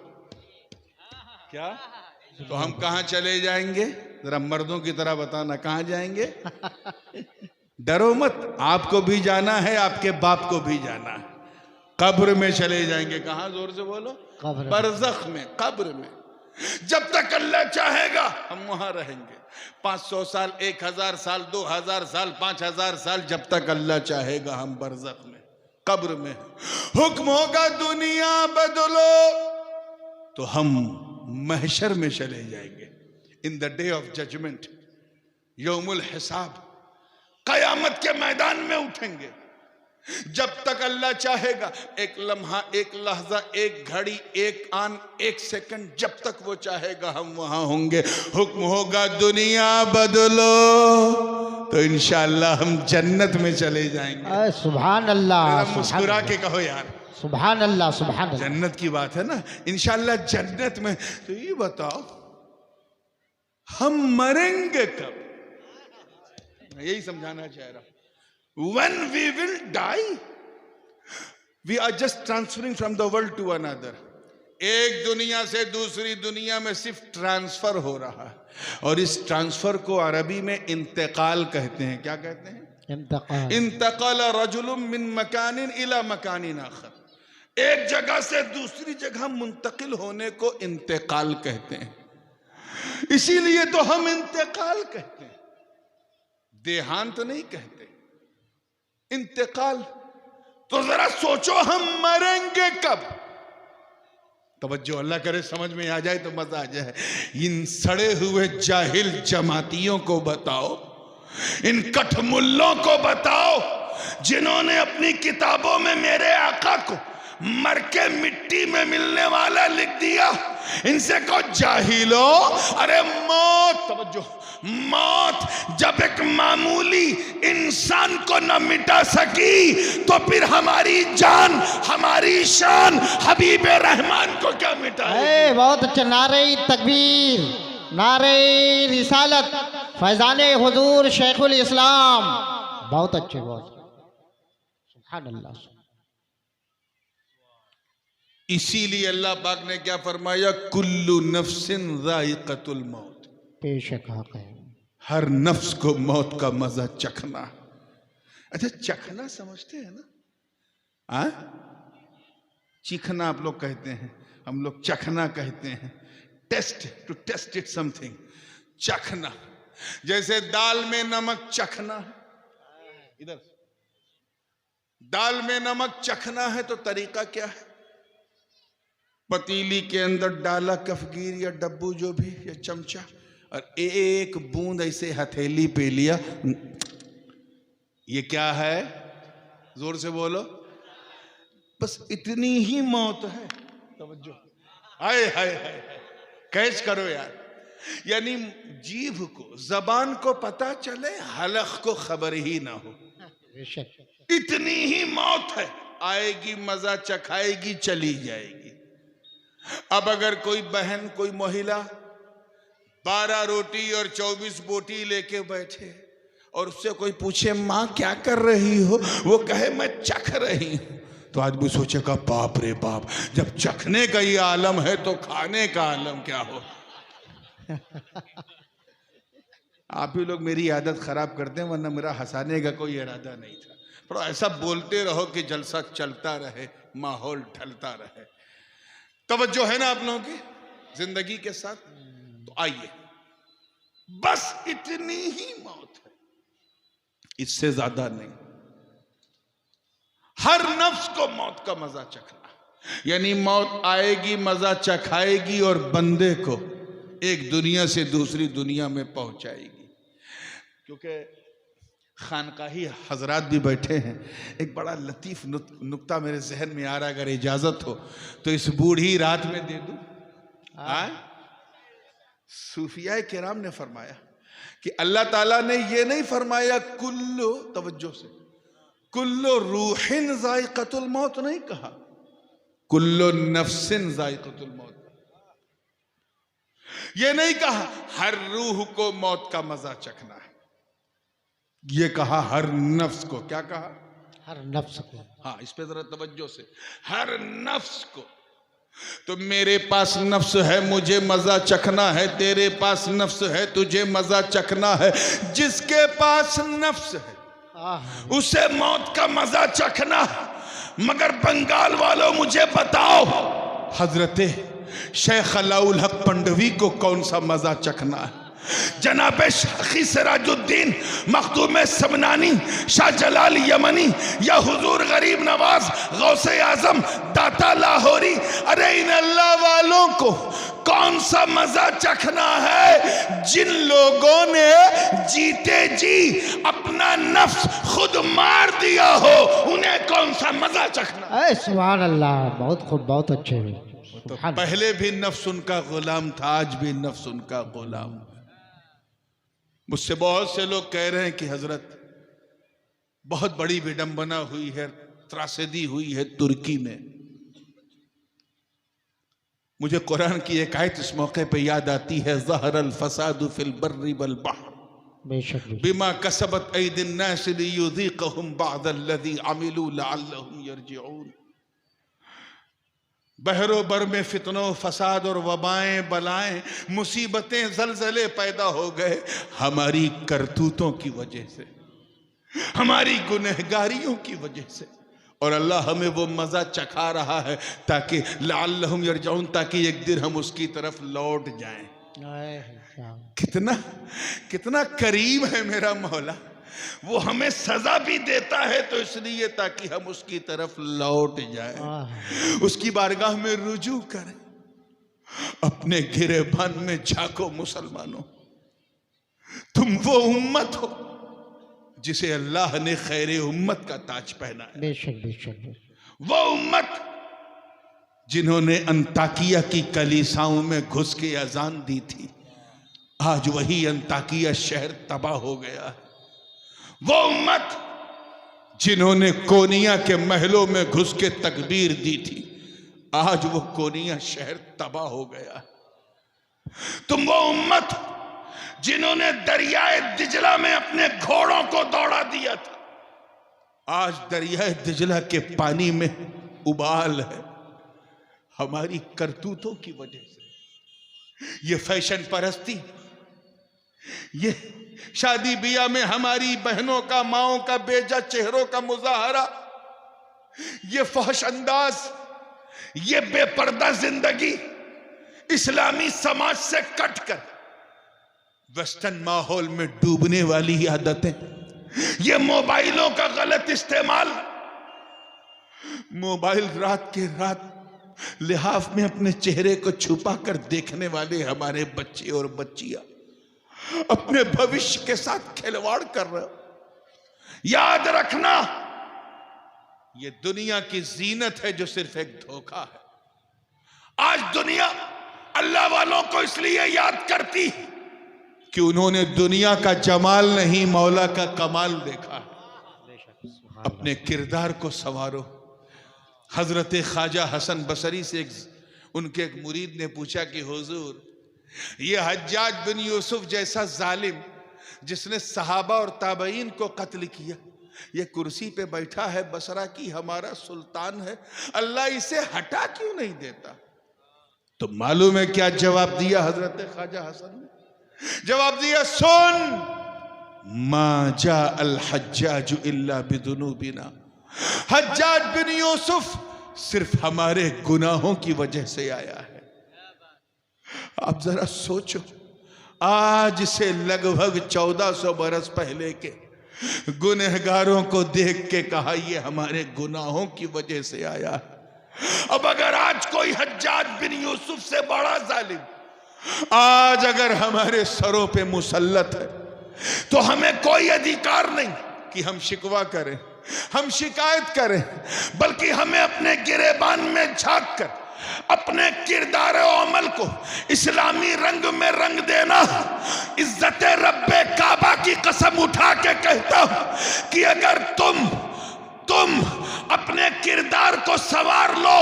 क्या? तो हम कहां चले जाएंगे? जरा मर्दों की तरह बताना, कहां जाएंगे? डरो मत, आपको भी जाना है, आपके बाप को भी जाना है। कब्र में चले जाएंगे। कहां? जोर से बोलो। बरज़ख में, कब्र में। जब तक अल्लाह चाहेगा हम वहां रहेंगे। 500 साल, 1000 साल, 2000 साल, 5000 साल, जब तक अल्लाह चाहेगा हम बरज़ख में, कब्र में। हुक्म होगा दुनिया बदलो, तो हम महशर में चले जाएंगे। In the day of judgement, यौमुल हिसाब, कयामत के मैदान में उठेंगे। जब तक अल्लाह चाहेगा, एक लम्हा, एक लहजा, एक घड़ी, एक आन, एक सेकंड, जब तक वो चाहेगा हम वहां होंगे। हुक्म होगा दुनिया बदलो, तो इंशाअल्लाह हम जन्नत में चले जाएंगे। सुभान अल्लाह। मुस्कुरा के कहो यार, सुभान अल्लाह, सुभान अल्लाह। जन्नत की बात है ना, इंशाअल्लाह जन्नत में। तो ये बताओ हम मरेंगे कब? मैं यही समझाना चाह रहा हूं। When we will die, we are just transferring from the world to another. एक दुनिया से दूसरी दुनिया में सिर्फ ट्रांसफर हो रहा है, और इस ट्रांसफर को अरबी में इंतकाल कहते हैं। क्या कहते हैं? इंतकाल रजुलुम मिन मकानिन इला मकानिन आखर। एक जगह से दूसरी जगह मुंतकिल होने को इंतकाल कहते हैं। इसीलिए तो हम इंतकाल कहते हैं, देहांत नहीं कहते, इंतकाल। तो जरा सोचो हम मरेंगे कब? तवज्जो, अल्लाह करे समझ में आ जाए तो मजा आ जाए। इन सड़े हुए जाहिल जमातियों को बताओ, इन कठमुल्लों को बताओ जिन्होंने अपनी किताबों में मेरे आका को मर के मिट्टी में मिलने वाला लिख दिया। इनसे को जाहिलो, अरे मौत, तवज्जो, मौत जब एक मामूली इंसान को न मिटा सकी तो फिर हमारी जान, हमारी शान हबीब रहमान को क्या मिटाएगी? बहुत अच्छा। नारे तकबीर, नारे रिसालत, फैजाने हुजूर शेखुल इस्लाम। बहुत अच्छे, बहुत सुभान अल्लाह। इसीलिए अल्लाह पाक ने क्या फरमाया? कुल्लु नफ्सिन ज़ाइक़तुल मौत। बेशक हक है, हर नफ्स को मौत का मजा चखना। अच्छा, चखना समझते हैं ना? चीखना आप लोग कहते हैं, हम लोग चखना कहते हैं। Taste, to taste it something, चखना। जैसे दाल में नमक चखना है, इधर दाल में नमक चखना है तो तरीका क्या है? पतीली के अंदर डाला कफगीर या डब्बू जो भी, या चमचा, और एक बूंद ऐसे हथेली पे लिया। ये क्या है? जोर से बोलो। बस इतनी ही मौत है। तवज्जो, हाय हाय हाय, कैच करो यार। यानी जीभ को, जबान को पता चले, हलक को खबर ही ना हो। इतनी ही मौत है, आएगी, मजा चखाएगी, चली जाएगी। अब अगर कोई बहन, कोई महिला 12 रोटी और 24 बोटी लेके बैठे और उससे कोई पूछे माँ क्या कर रही हो, वो कहे मैं चख रही हूं, तो आदमी सोचेगा बाप रे बाप, जब चखने का ही आलम है तो खाने का आलम क्या हो। आप ही लोग मेरी आदत खराब करते हैं, वरना मेरा हंसाने का कोई इरादा नहीं था। पर ऐसा बोलते रहो कि जलसा चलता रहे, माहौल ढलता रहे। तवज्जो है ना आप लोगों की जिंदगी के साथ? तो आइए, बस इतनी ही मौत है, इससे ज्यादा नहीं। हर नफ्स को मौत का मजा चखना, यानी मौत आएगी, मजा चखाएगी और बंदे को एक दुनिया से दूसरी दुनिया में पहुंचाएगी। क्योंकि खानकाही हजरात भी बैठे हैं, एक बड़ा लतीफ नुक्ता मेरे जहन में आ रहा है, अगर इजाजत हो तो इस बूढ़ी रात में दे दूं। सूफिया किराम ने फरमाया कि अल्लाह ताला ने ये नहीं फरमाया कुल्लो, तवज्जो से, कुल्लो रूहिन ज़ाइक़तुल मौत नहीं कहा, कुल्लो नफ्सिन ज़ाइक़तुल मौत। ये नहीं कहा हर रूह को मौत का मजा चखना है, ये कहा हर नफ्स को। क्या कहा? हर नफ्स को। हाँ, इस पे जरा तवज्जो से, हर नफ्स को। तो मेरे पास नफ्स है, मुझे मजा चखना है, तेरे पास नफ्स है, तुझे मजा चखना है। जिसके पास नफ्स है उसे मौत का मजा चखना है। मगर बंगाल वालों, मुझे बताओ, हजरते शेख अलाउल हक पंडवी को कौन सा मजा चखना है? जनाबे शाखी सिराजुद्दीन मखदूम समनानी, शाह जलाल यमनी, या हुजूर गरीब नवाज गौसे आजम दाता लाहौरी, अरे इन अल्लाह वालों को कौन सा मजा चखना है जिन लोगों ने जीते जी अपना नफ्स खुद मार दिया हो, उन्हें कौन सा मजा चखना है? सुभान अल्लाह, बहुत खूब, बहुत अच्छे। तो पहले भी नफ्स उनका गुलाम था, आज भी नफ्स उनका गुलाम। मुझसे बहुत से लोग कह रहे हैं कि हजरत बहुत बड़ी विडंबना हुई है, त्रासदी हुई है तुर्की में। मुझे कुरान की एक आयत इस मौके पे याद आती है, ज़हरल फसादु फिल बर्रि वल बहर बिमा कसबत ऐदिन नास लियुज़ीक़हुम बअदल्लज़ी अमिलू लअल्लहुम यरजिऊन। बहरो बर में फितनों, फसाद और वबाएं, बलाएं, मुसीबतें, जलजले पैदा हो गए हमारी करतूतों की वजह से, हमारी गुनहगारियों की वजह से। और अल्लाह हमें वो मजा चखा रहा है ताकि लअल्लहुम यरजिऊन, ताकि एक दिन हम उसकी तरफ लौट जाएं। कितना कितना करीम है मेरा मौला। वो हमें सजा भी देता है तो इसलिए ताकि हम उसकी तरफ लौट जाएं, उसकी बारगाह में रुजू करें। अपने गिरेबान में झांको मुसलमानों, तुम वो उम्मत हो जिसे अल्लाह ने खैर उम्मत का ताज पहना है। बेशक बेशक। वो उम्मत जिन्होंने अंताकिया की कलीसाओं में घुस के अजान दी थी, आज वही अंताकिया शहर तबाह हो गया है। वो उम्मत जिन्होंने कोनिया के महलों में घुस के तकबीर दी थी, आज वो कोनिया शहर तबाह हो गया। तुम वो उम्मत जिन्होंने दरियाए दिजला में अपने घोड़ों को दौड़ा दिया था, आज दरियाए दिजला के पानी में उबाल है हमारी करतूतों की वजह से। ये फैशन परस्ती, ये शादी बियाह में हमारी बहनों का, माओं का बेजा चेहरों का मुजाहरा, ये फहश अंदाज, ये बेपर्दा जिंदगी, इस्लामी समाज से कटकर वेस्टर्न माहौल में डूबने वाली आदतें, ये मोबाइलों का गलत इस्तेमाल, मोबाइल रात के रात लिहाफ में अपने चेहरे को छुपा कर देखने वाले हमारे बच्चे और बच्चियां अपने भविष्य के साथ खिलवाड़ कर रहे हो। याद रखना, ये दुनिया की जीनत है जो सिर्फ एक धोखा है। आज दुनिया अल्लाह वालों को इसलिए याद करती है कि उन्होंने दुनिया का जमाल नहीं, मौला का कमाल देखा है। अपने किरदार को संवारो। हजरत ख्वाजा हसन बसरी से उनके एक मुरीद ने पूछा कि हुजूर, ये हज्जाज बिन यूसुफ जैसा जालिम जिसने सहाबा और ताबईन को कत्ल किया, ये कुर्सी पे बैठा है बसरा की, हमारा सुल्तान है, अल्लाह इसे हटा क्यों नहीं देता? तो मालूम है क्या जवाब दिया हजरत ख्वाजा हसन ने? जवाब दिया, सुन, मा जा अल हज्जाज इल्ला बिदुनूबिना। हज्जाज बिन यूसुफ सिर्फ हमारे गुनाहों की वजह से आया है। आप जरा सोचो, आज से लगभग 1400 बरस पहले के गुनहगारों को देख के कहा ये हमारे गुनाहों की वजह से आया है। अब अगर आज कोई हज्जाज बिन यूसुफ से बड़ा जालिम आज अगर हमारे सरों पे मुसल्लत है, तो हमें कोई अधिकार नहीं कि हम शिकवा करें, हम शिकायत करें, बल्कि हमें अपने गिरेबान में झांक कर अपने किरदार और अमल को इस्लामी रंग में रंग देना। इज्जत रब्बे काबा की कसम उठा के कहता हूं कि अगर तुम अपने किरदार को संवार लो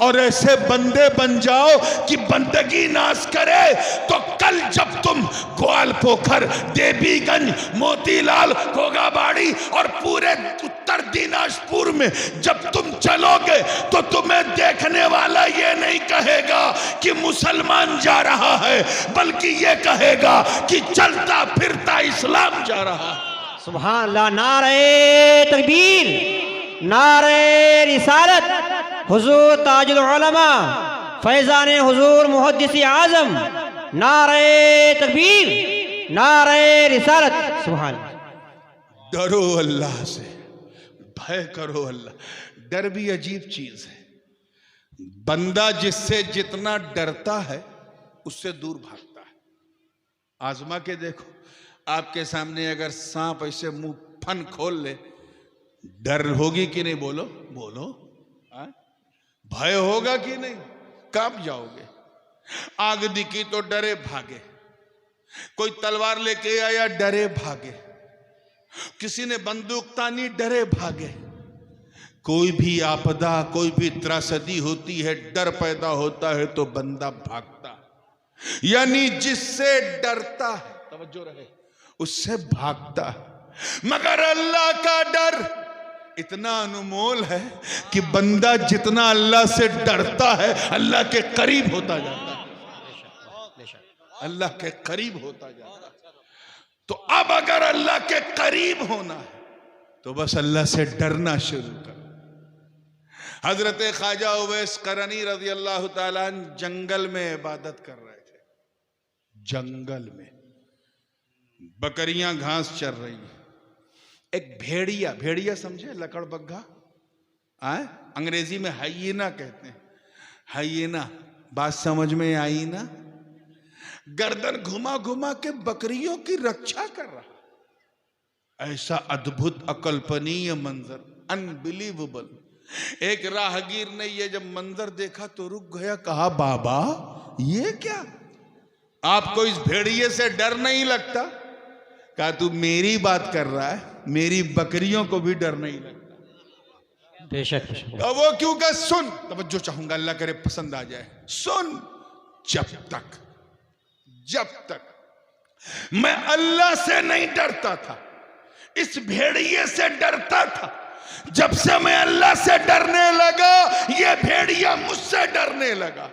और ऐसे बंदे बन जाओ कि बंदगी नाश करे, तो कल जब तुम ग्वाल पोखर, देवीगंज, मोतीलाल, गोगाबाड़ी और पूरे उत्तर दिनाजपुर में जब तुम चलोगे तो तुम्हें देखने वाला ये नहीं कहेगा कि मुसलमान जा रहा है, बल्कि ये कहेगा कि चलता फिरता इस्लाम जा रहा है। सुभान अल्लाह। नारे तकबीर, नारे रिसालत, हुजूर ताजुल उलमा फैजान हुजूर मुहद्दिस आजम, नारे तकबीर, नारे रिसालत। सुभान। डरो अल्लाह से, भय करो अल्लाह। डर भी अजीब चीज है। बंदा जिससे जितना डरता है उससे दूर भागता है। आजमा के देखो, आपके सामने अगर सांप ऐसे मुंह फन खोल ले, डर होगी कि नहीं? बोलो बोलो, भय होगा कि नहीं? कांप जाओगे। आग दिखी तो डरे भागे, कोई तलवार लेके आया डरे भागे, किसी ने बंदूक तानी डरे भागे। कोई भी आपदा, कोई भी त्रासदी होती है, डर पैदा होता है तो बंदा भागता है। यानी जिससे डरता है, तवज्जो रहे, उससे भागता है। मगर अल्लाह का डर इतना अनमोल है कि बंदा जितना अल्लाह से डरता है अल्लाह के करीब होता जाता है, अल्लाह के करीब होता जाता है। तो अब अगर अल्लाह के करीब होना है तो बस अल्लाह से डरना शुरू कर। हजरत ख्वाजा उवैस करनी रज़ी अल्लाह ताला अन्हु जंगल में इबादत कर रहे थे। जंगल में बकरियां घास चर रही हैं। एक भेड़िया, भेड़िया समझे, लकड़बग्घा, आए अंग्रेजी में हाइएना कहते हैं, हाइएना, बात समझ में आई ना? गर्दन घुमा घुमा के बकरियों की रक्षा कर रहा। ऐसा अद्भुत अकल्पनीय मंजर, अनबिलीवेबल। एक राहगीर ने ये जब मंजर देखा तो रुक गया, कहा बाबा ये क्या, आपको इस भेड़िए से डर नहीं लगता? कहा तू मेरी बात कर रहा है, मेरी बकरियों को भी डर नहीं लगता। बेशक। तो वो क्यों कहा, सुन, तवज्जो चाहूंगा, अल्लाह करे पसंद आ जाए, सुन, जब तक मैं अल्लाह से नहीं डरता था, इस भेड़िए से डरता था। जब से मैं अल्लाह से डरने लगा, ये भेड़िया मुझसे डरने लगा।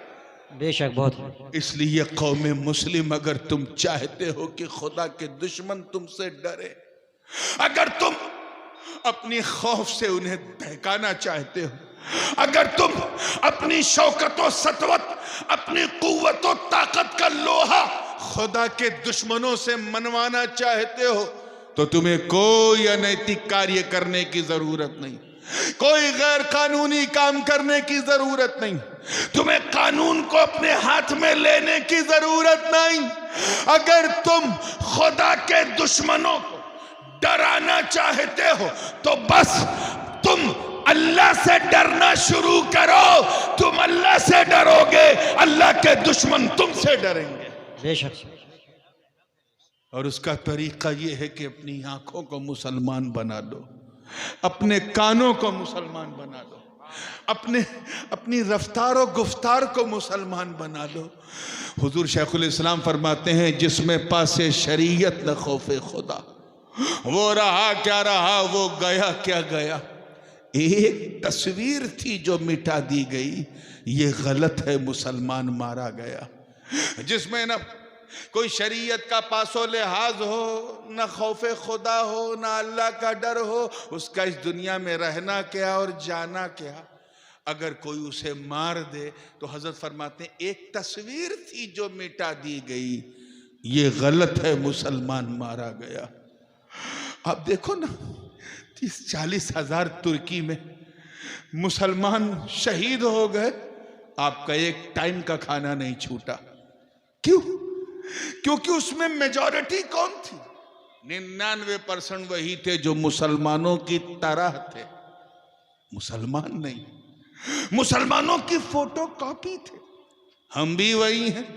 बेशक, बहुत। इसलिए कौमे मुस्लिम, अगर तुम चाहते हो कि खुदा के दुश्मन तुमसे डरे, अगर तुम अपनी खौफ से उन्हें दहकाना चाहते हो, अगर तुम अपनी शौकत और सतवत, अपनी कुव्वत और ताकत का लोहा खुदा के दुश्मनों से मनवाना चाहते हो, तो तुम्हें कोई अनैतिक कार्य करने की जरूरत नहीं, कोई गैर कानूनी काम करने की जरूरत नहीं, तुम्हें कानून को अपने हाथ में लेने की जरूरत नहीं। अगर तुम खुदा के दुश्मनों को डराना चाहते हो तो बस तुम अल्लाह से डरना शुरू करो। तुम अल्लाह से डरोगे, अल्लाह के दुश्मन तुमसे डरेंगे। बेशक। और उसका तरीका यह है कि अपनी आंखों को मुसलमान बना दो, अपने कानों को मुसलमान बना दो, अपनी रफ्तार और गुफ्तार को मुसलमान बना दो। हुजूर शेखुल इस्लाम फरमाते हैं, जिसमें पासे शरीयत न खौफे खुदा, वो रहा क्या रहा, वो गया क्या गया। एक तस्वीर थी जो मिटा दी गई, ये गलत है, मुसलमान मारा गया। जिसमें न कोई शरीयत का पासो लिहाज हो, न खौफे खुदा हो, न अल्लाह का डर हो, उसका इस दुनिया में रहना क्या और जाना क्या। अगर कोई उसे मार दे तो हजरत फरमाते हैं, एक तस्वीर थी जो मिटा दी गई, ये गलत है, मुसलमान मारा गया। आप देखो ना, 30-40 हजार तुर्की में मुसलमान शहीद हो गए, आपका एक टाइम का खाना नहीं छूटा। क्यों? क्योंकि उसमें मेजॉरिटी कौन थी? 99% वही थे जो मुसलमानों की तरह थे, मुसलमान नहीं, मुसलमानों की फोटो कॉपी थे। हम भी वही हैं।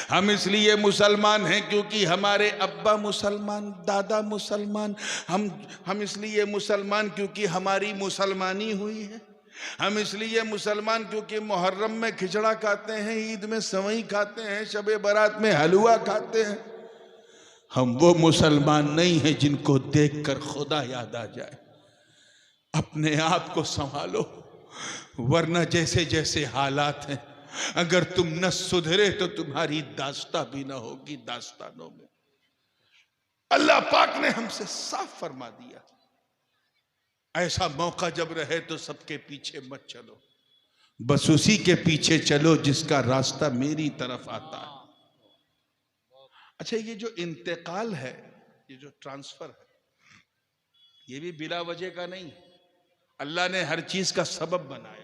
हम इसलिए मुसलमान हैं क्योंकि हमारे अब्बा मुसलमान, दादा मुसलमान, हम इसलिए मुसलमान क्योंकि हमारी मुसलमानी हुई है। हम इसलिए मुसलमान क्योंकि मुहर्रम में खिचड़ा खाते हैं, ईद में सेवई खाते हैं, शबे बारात में हलवा खाते हैं। हम वो मुसलमान नहीं हैं जिनको देखकर खुदा याद आ जाए। अपने आप को संभालो, वरना जैसे जैसे हालात हैं, अगर तुम न सुधरे तो तुम्हारी दास्ता भी ना होगी दास्तानों में। अल्लाह पाक ने हमसे साफ फरमा दिया, ऐसा मौका जब रहे तो सबके पीछे मत चलो, बस उसी के पीछे चलो जिसका रास्ता मेरी तरफ आता है। अच्छा, ये जो इंतकाल है, ये जो ट्रांसफर है, ये भी बिला वजह का नहीं। अल्लाह ने हर चीज का सबब बनाया।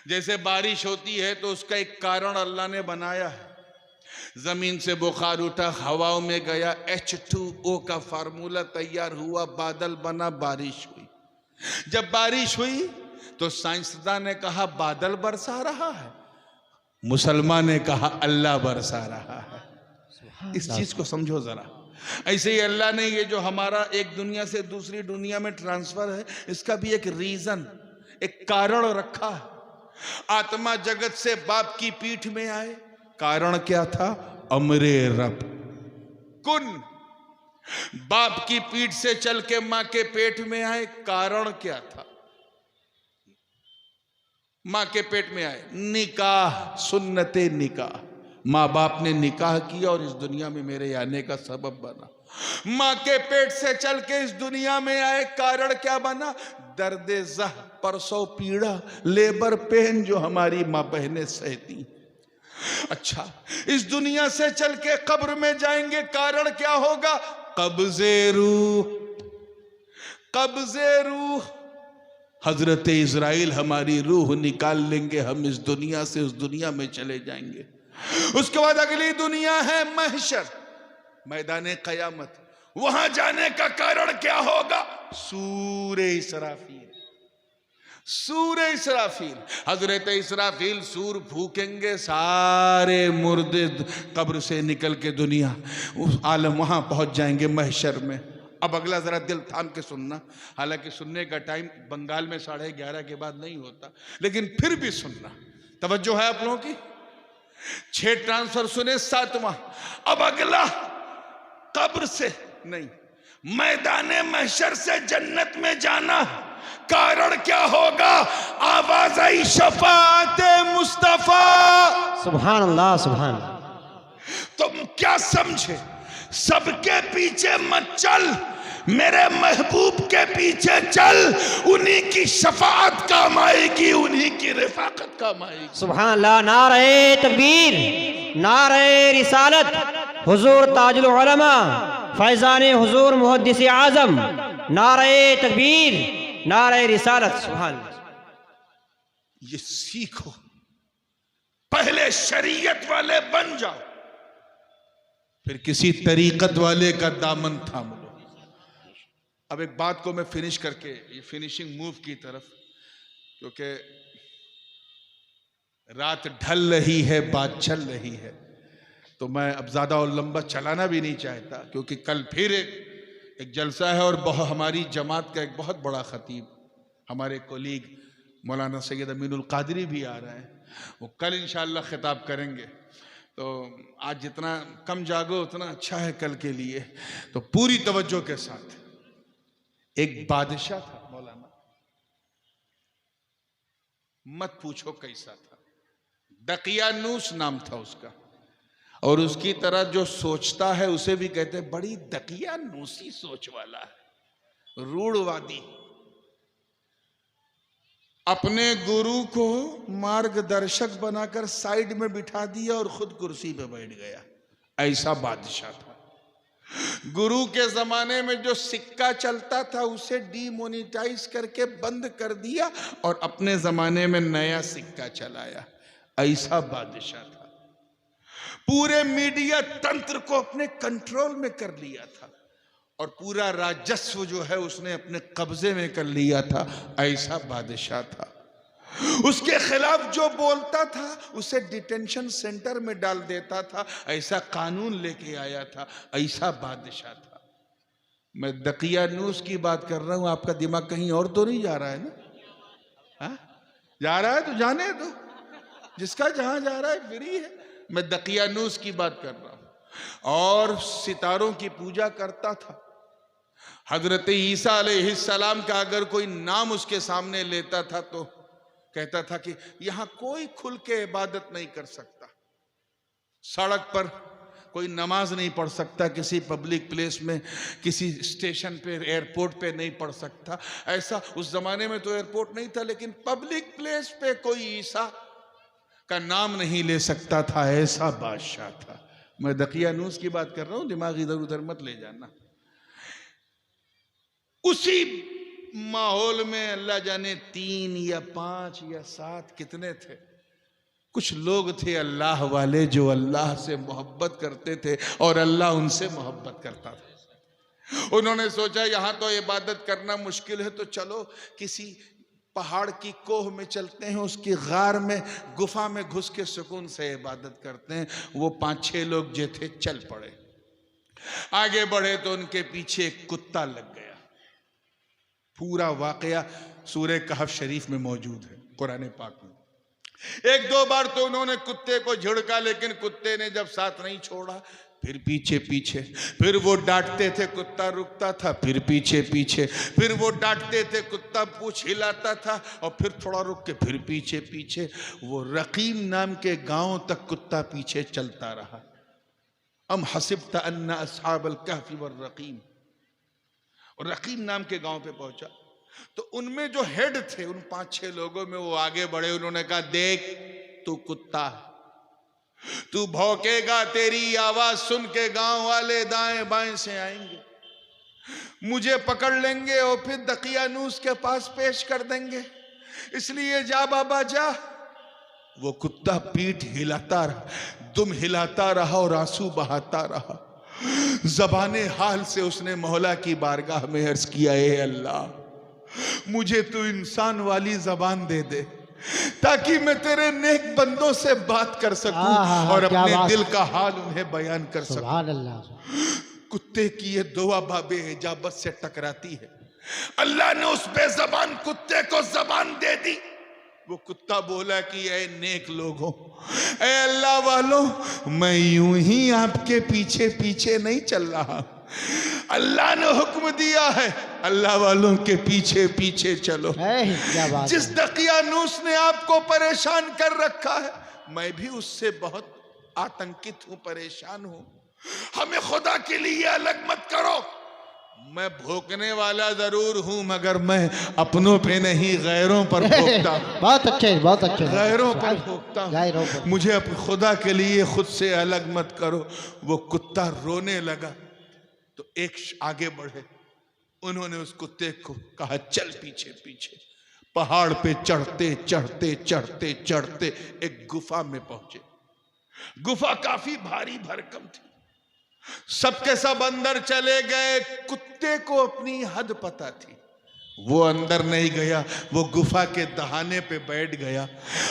जैसे बारिश होती है तो उसका एक कारण अल्लाह ने बनाया है। जमीन से बुखार उठा, हवाओं में गया, H2O का फार्मूला तैयार हुआ, बादल बना, बारिश हुई। जब बारिश हुई तो साइंसदान ने कहा बादल बरसा रहा है, मुसलमान ने कहा अल्लाह बरसा रहा है। इस चीज को समझो जरा। ऐसे ही अल्लाह ने ये जो हमारा एक दुनिया से दूसरी दुनिया में ट्रांसफर है, इसका भी एक रीजन, एक कारण रखा है। आत्मा जगत से बाप की पीठ में आए, कारण क्या था? अमरे रब कुन। बाप की पीठ से चल के मां के पेट में आए, कारण क्या था? मां के पेट में आए, निकाह, सुन्नते निकाह। माँ बाप ने निकाह किया और इस दुनिया में मेरे आने का सबब बना। माँ के पेट से चल के इस दुनिया में आए, कारण क्या बना? दर्दे जह, प्रसव पीड़ा, लेबर पेन जो हमारी माँ बहनें सहती। अच्छा, इस दुनिया से चल के कब्र में जाएंगे, कारण क्या होगा? कब्ज़े रूह, कब्ज़े रूह। हजरत इज़राइल हमारी रूह निकाल लेंगे, हम इस दुनिया से उस दुनिया में चले जाएंगे। उसके बाद अगली दुनिया है महशर, मैदान क़यामत। वहां जाने का कारण क्या होगा? सूरे इसराफील, सूर इसराफील। हजरत इसराफील सूर फूकेंगे, सारे मुर्दे कब्र से निकल के दुनिया उस आलम वहां पहुंच जाएंगे महशर में। अब अगला जरा दिल थाम के सुनना, हालांकि सुनने का टाइम बंगाल में 11:30 के बाद नहीं होता, लेकिन फिर भी सुनना, तवज्जो है आप लोगों की। 6 ट्रांसफर सुने, 7वां। अब अगला कब्र से नहीं, मैदान महशर से जन्नत में जाना। कारण क्या होगा? आवाज आई शफाअत मुस्तफा। सुभान अल्लाह, सुभान अल्लाह। तुम क्या समझे? सबके पीछे मत चल, मेरे महबूब के पीछे चल। उन्हीं की शफाअत काम आएगी, उन्हीं की रिफाकत काम आएगी। सुभान अल्लाह। नारे तकबीर, नारे रिसालत, हुजूर ताजुल उलमा फैजान हुजूर मुहद्दिस आजम, नारे तकबीर, नारे रिसालत। सुभान अल्लाह। ये सीखो, पहले शरीयत वाले बन जाओ, फिर किसी तरीकत वाले का दामन थाम लो। अब एक बात को मैं फिनिश करके, ये फिनिशिंग मूव की तरफ, क्योंकि रात ढल रही है, बात चल रही है, तो मैं अब ज्यादा और लंबा चलाना भी नहीं चाहता, क्योंकि कल फिर एक जलसा है और हमारी जमात का एक बहुत बड़ा खतीब, हमारे कोलीग मौलाना सैयद अमीनुल कादरी भी आ रहे हैं। वो कल इंशाअल्लाह खिताब करेंगे, तो आज जितना कम जागो उतना अच्छा है कल के लिए। तो पूरी तवज्जो के साथ, एक बादशाह था मौलाना, मत पूछो कैसा था, दकियानूस नाम था उसका, और उसकी तरह जो सोचता है उसे भी कहते हैं बड़ी दकियानूसी सोच वाला है, रूढ़वादी। अपने गुरु को मार्गदर्शक बनाकर साइड में बिठा दिया और खुद कुर्सी पे बैठ गया, ऐसा बादशाह था। गुरु के जमाने में जो सिक्का चलता था उसे डीमोनेटाइज करके बंद कर दिया और अपने जमाने में नया सिक्का चलाया, ऐसा बादशाह था। पूरे मीडिया तंत्र को अपने कंट्रोल में कर लिया था और पूरा राजस्व जो है उसने अपने कब्जे में कर लिया था, ऐसा बादशाह था। उसके खिलाफ जो बोलता था उसे डिटेंशन सेंटर में डाल देता था, ऐसा कानून लेके आया था, ऐसा बादशाह था। मैं दकियानूस की बात कर रहा हूं, आपका दिमाग कहीं और तो नहीं जा रहा है ना? हा? जा रहा है तो जाने दो, जिसका जहां जा रहा है फ्री है। मैं दकियानूस की बात कर रहा हूं। और सितारों की पूजा करता था। हजरत ईसा अलैहिस्सलाम का अगर कोई नाम उसके सामने लेता था तो कहता था कि यहां कोई खुल के इबादत नहीं कर सकता, सड़क पर कोई नमाज नहीं पढ़ सकता, किसी पब्लिक प्लेस में, किसी स्टेशन पे, एयरपोर्ट पे नहीं पढ़ सकता। ऐसा उस जमाने में तो एयरपोर्ट नहीं था, लेकिन पब्लिक प्लेस पे कोई ईसा का नाम नहीं ले सकता था, ऐसा बादशाह था। मैं दकियानूस की बात कर रहा हूं, दिमाग इधर उधर मत ले जाना। उसी माहौल में अल्लाह जाने 3 या 5 या 7 कितने थे, कुछ लोग थे अल्लाह वाले जो अल्लाह से मोहब्बत करते थे और अल्लाह उनसे मोहब्बत करता था। उन्होंने सोचा यहां तो इबादत करना मुश्किल है, तो चलो किसी पहाड़ की कोह में चलते हैं, उसकी गार में, गुफा में घुस के सुकून से इबादत करते हैं। वो 5-6 लोग जो थे चल पड़े, आगे बढ़े तो उनके पीछे एक कुत्ता लग गया। पूरा वाकया सूरह कहफ शरीफ में मौजूद है, कुरान पाक में। 1-2 बार तो उन्होंने कुत्ते को झिड़का, लेकिन कुत्ते ने जब साथ नहीं छोड़ा, फिर पीछे पीछे, फिर वो डांटते थे, कुत्ता रुकता था, फिर पीछे पीछे, फिर वो डांटते थे, कुत्ता पूंछ हिलाता था, और फिर थोड़ा रुक के फिर पीछे पीछे। वो रकीम नाम के गांव तक कुत्ता पीछे चलता रहा। अम हसिब्ता अन्ना अस्हाबल कहफी वर रकीम, और रकीम नाम के गांव पे पहुंचा तो उनमें जो हेड थे, उन 5-6 लोगों में वो आगे बढ़े। उन्होंने कहा देख तू कुत्ता है, तू भौंकेगा, तेरी आवाज सुन के गांव वाले दाएं बाएं से आएंगे, मुझे पकड़ लेंगे और फिर दकियानूस के पास पेश कर देंगे। इसलिए जा बाबा जा। वो कुत्ता पीठ हिलाता रहा, दुम हिलाता रहा और आंसू बहाता रहा। ज़बाने हाल से उसने मौला की बारगाह में अर्ज किया, ए अल्लाह मुझे तू इंसान वाली जबान दे दे ताकि मैं तेरे नेक बंदों से बात कर सकूं और अपने दिल का हाल उन्हें बयान कर सकूं। सुभान अल्लाह। कुत्ते की ये दुआ बाबे इजाबत से टकराती है। अल्लाह ने उस बेज़बान कुत्ते को जबान दे दी। वो कुत्ता बोला कि ऐ नेक लोगों, ऐ अल्लाह वालों, मैं यूं ही आपके पीछे पीछे नहीं चल रहा। अल्लाह ने हुक्म दिया है, अल्लाह वालों के पीछे पीछे चलो। क्या बात जिस दकियानूस ने आपको परेशान कर रखा है, मैं भी उससे बहुत आतंकित हूं, परेशान हूं। हमें खुदा के लिए अलग मत करो। मैं भोंकने वाला जरूर हूं, मगर मैं अपनों पे नहीं गैरों पर भोंकता हूं। बहुत अच्छे, बहुत अच्छे। गैरों पर भोंकता हूं। मुझे अपने खुदा के लिए खुद से अलग मत करो। वो कुत्ता रोने लगा तो एक आगे बढ़े, उन्होंने उस कुत्ते को कहा चल पीछे पीछे। पहाड़ पे चढ़ते चढ़ते चढ़ते चढ़ते एक गुफा में पहुंचे। गुफा काफी भारी भरकम थी। सबके सब अंदर चले गए। कुत्ते को अपनी हद पता थी, वो अंदर नहीं गया। वो गुफा के दहाने पे बैठ गया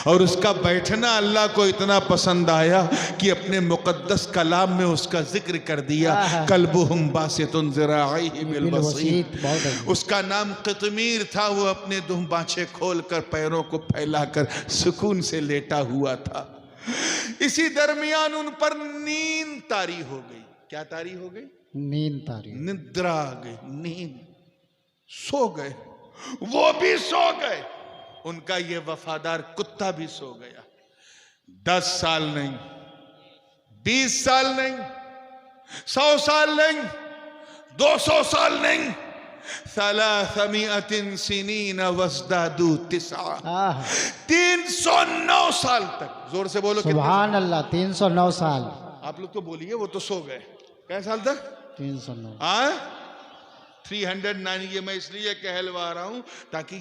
और उसका बैठना अल्लाह को इतना पसंद आया कि अपने मुकद्दस कलाम में उसका जिक्र कर दिया। कल्बुहुम बासितुन ज़िराइहि बिल वसीत। उसका नाम क़ितमीर था। वो अपने दुम बाछे खोलकर पैरों को फैलाकर सुकून से लेटा हुआ था। इसी दरमियान उन पर नींद तारी हो गई। क्या तारी हो गई? नींद तारी। निद्रा आ गई, नींद। सो गए, वो भी सो गए, उनका ये वफादार कुत्ता भी सो गया। 10 साल नहीं, 20 साल नहीं, 100 साल नहीं, 200 साल नहीं, 300 सिनीन वज़दादू 9 309 साल तक। जोर से बोलो। सुभान अल्लाह। 309 साल। आप लोग तो बोलिए, वो तो सो गए। कै साल तक? 309। 309। ये मैं इसलिए कहलवा रहा हूं ताकि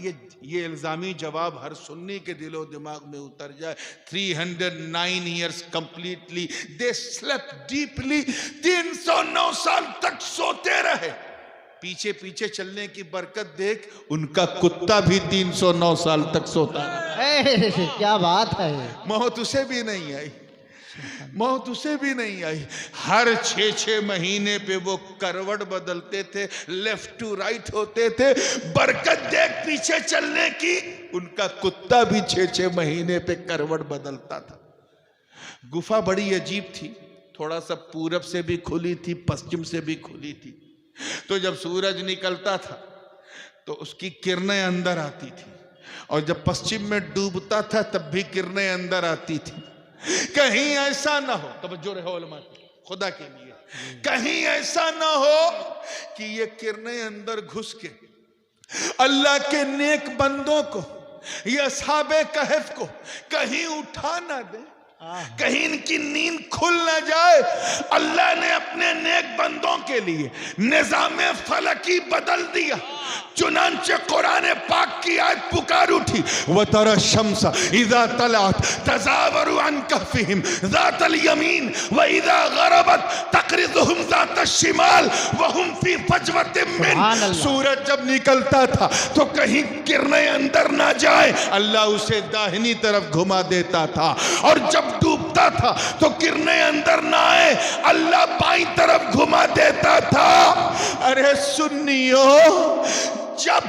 ये इल्जामी जवाब हर सुन्नी के दिलो दिमाग में उतर जाए। 309 ईयर्स कंप्लीटली दे स्लेप्ट डीपली। 309 साल तक सोते रहे। पीछे पीछे चलने की बरकत देख, उनका कुत्ता भी 309 साल तक सोता रहा। क्या बात है। मौत उसे भी नहीं आई, मौत उसे भी नहीं आई। हर 6-6 महीने पे वो करवट बदलते थे, लेफ्ट टू राइट होते थे। बरकत देख पीछे चलने की, उनका कुत्ता भी 6-6 महीने पे करवट बदलता था। गुफा बड़ी अजीब थी। थोड़ा सा पूरब से भी खुली थी, पश्चिम से भी खुली थी। तो जब सूरज निकलता था तो उसकी किरणें अंदर आती थी, और जब पश्चिम में डूबता था तब भी किरणें अंदर आती थी। कहीं ऐसा ना हो, तवज्जो रहे उलमा खुदा के लिए, कहीं ऐसा ना हो कि ये किरणें अंदर घुस के अल्लाह के नेक बंदों को, ये असहाबे कहफ को कहीं उठा ना दे, कहीं इनकी नींद खुल ना जाए। अल्लाह ने अपने नेक बंदों के लिए निजाम फलकी बदल दिया। चुनांचे कुरान पाक की आयत पुकार उठी, व तरा शम्सा इज़ा तलअत तज़ावरु अन कहफिहिम ज़ातल यमीन व इज़ा गरबत तक़रिज़ुहुम ज़ातल शिमाल व हुम फी फजवतिन मिन। सूरज जब निकलता था तो कहीं किरणें अंदर ना जाए, अल्लाह उसे दाहिनी तरफ घुमा देता था, और जब डूबता था तो किरणें अंदर ना आए, अल्लाह बाईं तरफ घुमा देता था। अरे सुन्नियों, जब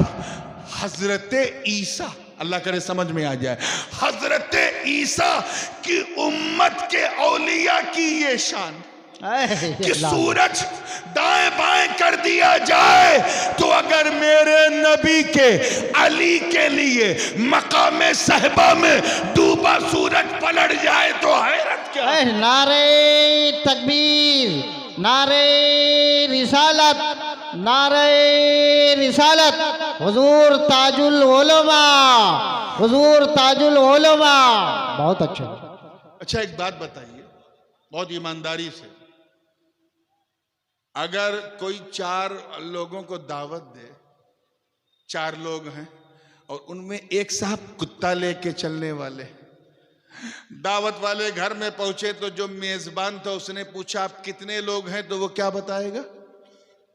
हजरते ईसा, अल्लाह करे समझ में आ जाए, हजरते ईसा की उम्मत के औलिया की ये शान कि सूरज दाएं बाएं कर दिया जाए, तो अगर मेरे नबी के अली के लिए मकामे सहबा में डूबा सूरज पलट जाए तो हैरत क्या है। नारे तकबीर, नारे रिसालत, नारे रिसालत। हुजूर ताजुल उलमा, हुजूर ताजुल उलमा। बहुत अच्छा। अच्छा, एक बात बताइए, बहुत ईमानदारी से, अगर कोई 4 लोगों को दावत दे, 4 लोग हैं और उनमें एक साहब कुत्ता लेके चलने वाले, दावत वाले घर में पहुंचे तो जो मेजबान था उसने पूछा आप कितने लोग हैं, तो वो क्या बताएगा?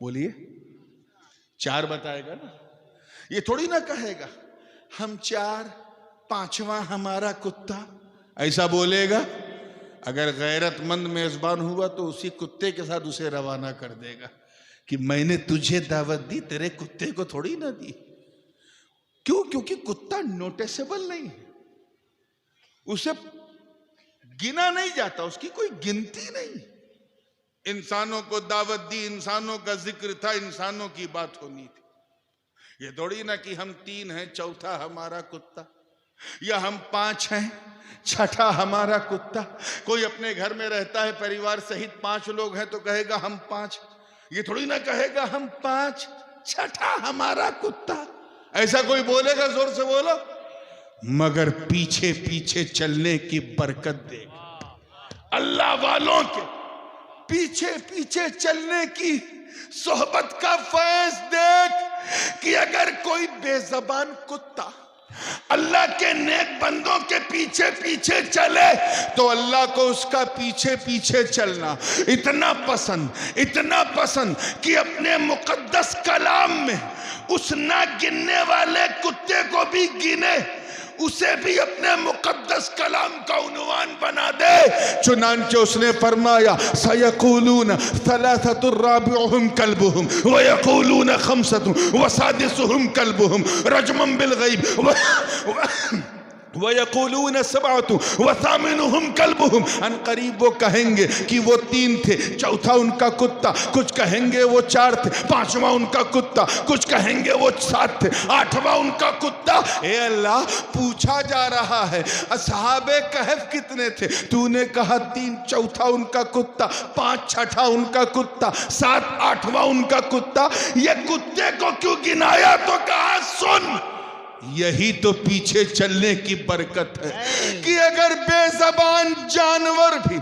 बोलिए, 4 बताएगा ना। ये थोड़ी ना कहेगा हम 4, 5वां हमारा कुत्ता, ऐसा बोलेगा? अगर गैरतमंद मेजबान हुआ तो उसी कुत्ते के साथ उसे रवाना कर देगा कि मैंने तुझे दावत दी, तेरे कुत्ते को थोड़ी ना दी। क्यों? क्योंकि कुत्ता नोटिसेबल नहीं है, उसे गिना नहीं जाता, उसकी कोई गिनती नहीं। इंसानों को दावत दी, इंसानों का जिक्र था, इंसानों की बात होनी थी। ये थोड़ी ना कि हम 3 हैं, चौथा हमारा कुत्ता, या हम 5 हैं, छठा हमारा कुत्ता। कोई अपने घर में रहता है परिवार सहित 5 लोग हैं तो कहेगा हम 5, ये थोड़ी ना कहेगा हम 5, छठा हमारा कुत्ता। ऐसा कोई बोलेगा? जोर से बोलो। मगर पीछे पीछे चलने की बरकत देगा, अल्लाह वालों के पीछे पीछे चलने की सोहबत का फैज देख कि अगर कोई बेज़बान कुत्ता अल्लाह के नेक बंदों के पीछे पीछे चले तो अल्लाह को उसका पीछे पीछे चलना इतना पसंद कि अपने मुकद्दस कलाम में उस ना गिनने वाले कुत्ते को भी गिने, उसे भी अपने मुकद्दस कलाम का उन्वान बना दे। चुनांचे उसने फरमाया सयक़ूलून सलासतुर राबिउहुम कल्बुहुम व यक़ूलून खम्सतुन व सादिसुहुम कल्बुहुम रजमन बिल गैब व यक़ूलून सबअतुन व सामिनुहुम कल्बुहुम। अन करीब वो कहेंगे कि वो 3 थे, चौथा उनका कुत्ता, कुछ कहेंगे वो 4 थे, 5वां उनका कुत्ता, कुछ कहेंगे वो 7 थे, 8वां उनका कुत्ता। ए अल्लाह, पूछा जा रहा है असहाबे कहफ कितने थे? तूने कहा 3, चौथा उनका कुत्ता, 5, छठा उनका कुत्ता, 7, 8वां उनका कुत्ता। ये कुत्ते को क्यों गिनाया? तो कहा सुन, यही तो पीछे चलने की बरकत है कि अगर बेज़बान जानवर भी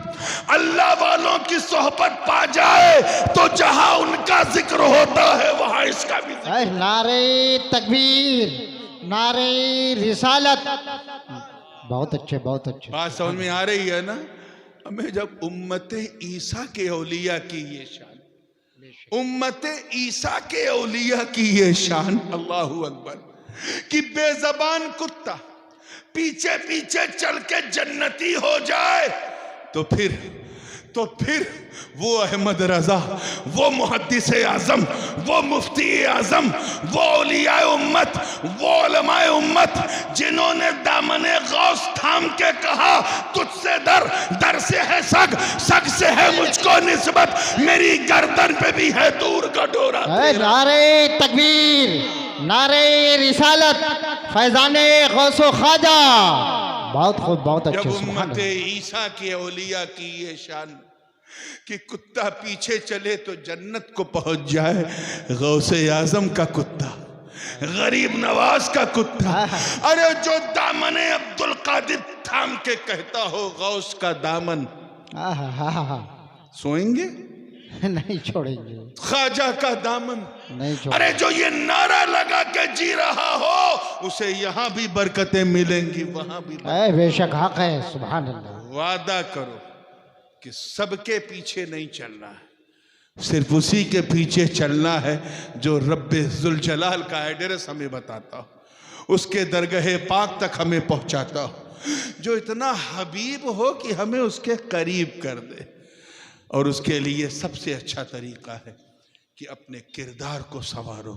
अल्लाह वालों की सोहबत पा जाए तो जहां उनका जिक्र होता है वहां इसका भी जिक्र। नारे तकबीर, नारे रिसालत। बहुत अच्छे, बहुत अच्छे। बात समझ में आ रही है ना? हमें जब उम्मते ईसा के औलिया की ये शान, उम्मते ईसा के औलिया की ये शान, अल्लाहु अकबर, कि बेज़बान कुत्ता पीछे पीछे चल के जन्नती हो जाए तो फिर वो अहमद रजा, वो मुहद्दिस आज़म, वो मुफ्ती आज़म, वो औलियाए उम्मत, वो उलमाए उम्मत जिन्होंने दामने गौस थाम के कहा तुझसे दर से है सग से है मुझको निस्बत, मेरी गर्दन पे भी है दूर का डोरा। नारे तकबीर, नारे रिसालत, फैजाने गौसो ख्वाजा। बहुत खूब, बहुत अच्छे। जब उम्मते ईसा की औलिया की ये शान कि कुत्ता पीछे चले तो जन्नत को पहुंच जाए, गौसे आजम का कुत्ता, गरीब नवाज का कुत्ता, अरे जो दामने अब्दुल कादिर थाम के कहता हो गौस का दामन, सोएंगे नहीं छोड़ेंगे, ख्वाजा का दामन नहीं छोड़ेंगे। अरे जो ये नारा लगा के जी रहा हो उसे यहाँ भी बरकतें मिलेंगी, वहां भी। बेशक हक है, सुभान अल्लाह। वादा करो कि सबके पीछे नहीं चलना है, सिर्फ उसी के पीछे चलना है जो रब्बे जुल जलाल का एड्रेस हमें बताता हो, उसके दरगाह पाक तक हमें पहुंचाता हो, जो इतना हबीब हो कि हमें उसके करीब कर दे। और उसके लिए सबसे अच्छा तरीका है कि अपने किरदार को संवारो।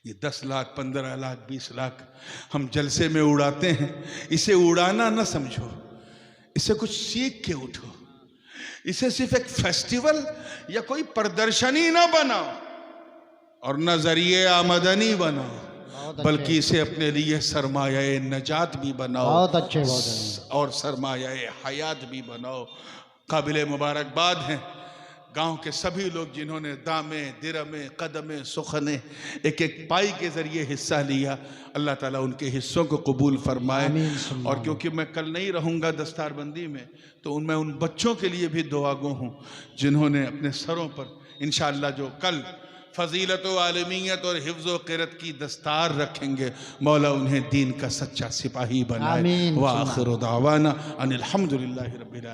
ये 10 लाख, 15 लाख, 20 लाख हम जलसे में उड़ाते हैं, इसे उड़ाना ना समझो, इसे कुछ सीख के उठो। इसे सिर्फ एक फेस्टिवल या कोई प्रदर्शनी ना बनाओ और न जरिए आमदनी बनाओ, बल्कि इसे अपने लिए सरमाया नजात भी बनाओ। बहुत अच्छे, बहुत अच्छे। और सरमाया हयात भी बनाओ। काबिल मुबारकबाद हैं गांव के सभी लोग जिन्होंने दामे दिरमे कदमे सुखने एक एक पाई के ज़रिए हिस्सा लिया, अल्लाह ताला उनके हिस्सों को कबूल फरमाए। और क्योंकि मैं कल नहीं रहूँगा दस्तारबंदी में, तो मैं उन बच्चों के लिए भी दुआगो हूँ जिन्होंने अपने सरों पर इंशाअल्लाह जो कल फजीलत व आलमियत और हिफ्ज़ व क़िरत की दस्तार रखेंगे, मौला उन्हें दीन का सच्चा सिपाही बनाए। व आखिर दावाना अनिल हम्दुलिल्लाहि रब्बिल आलमीन।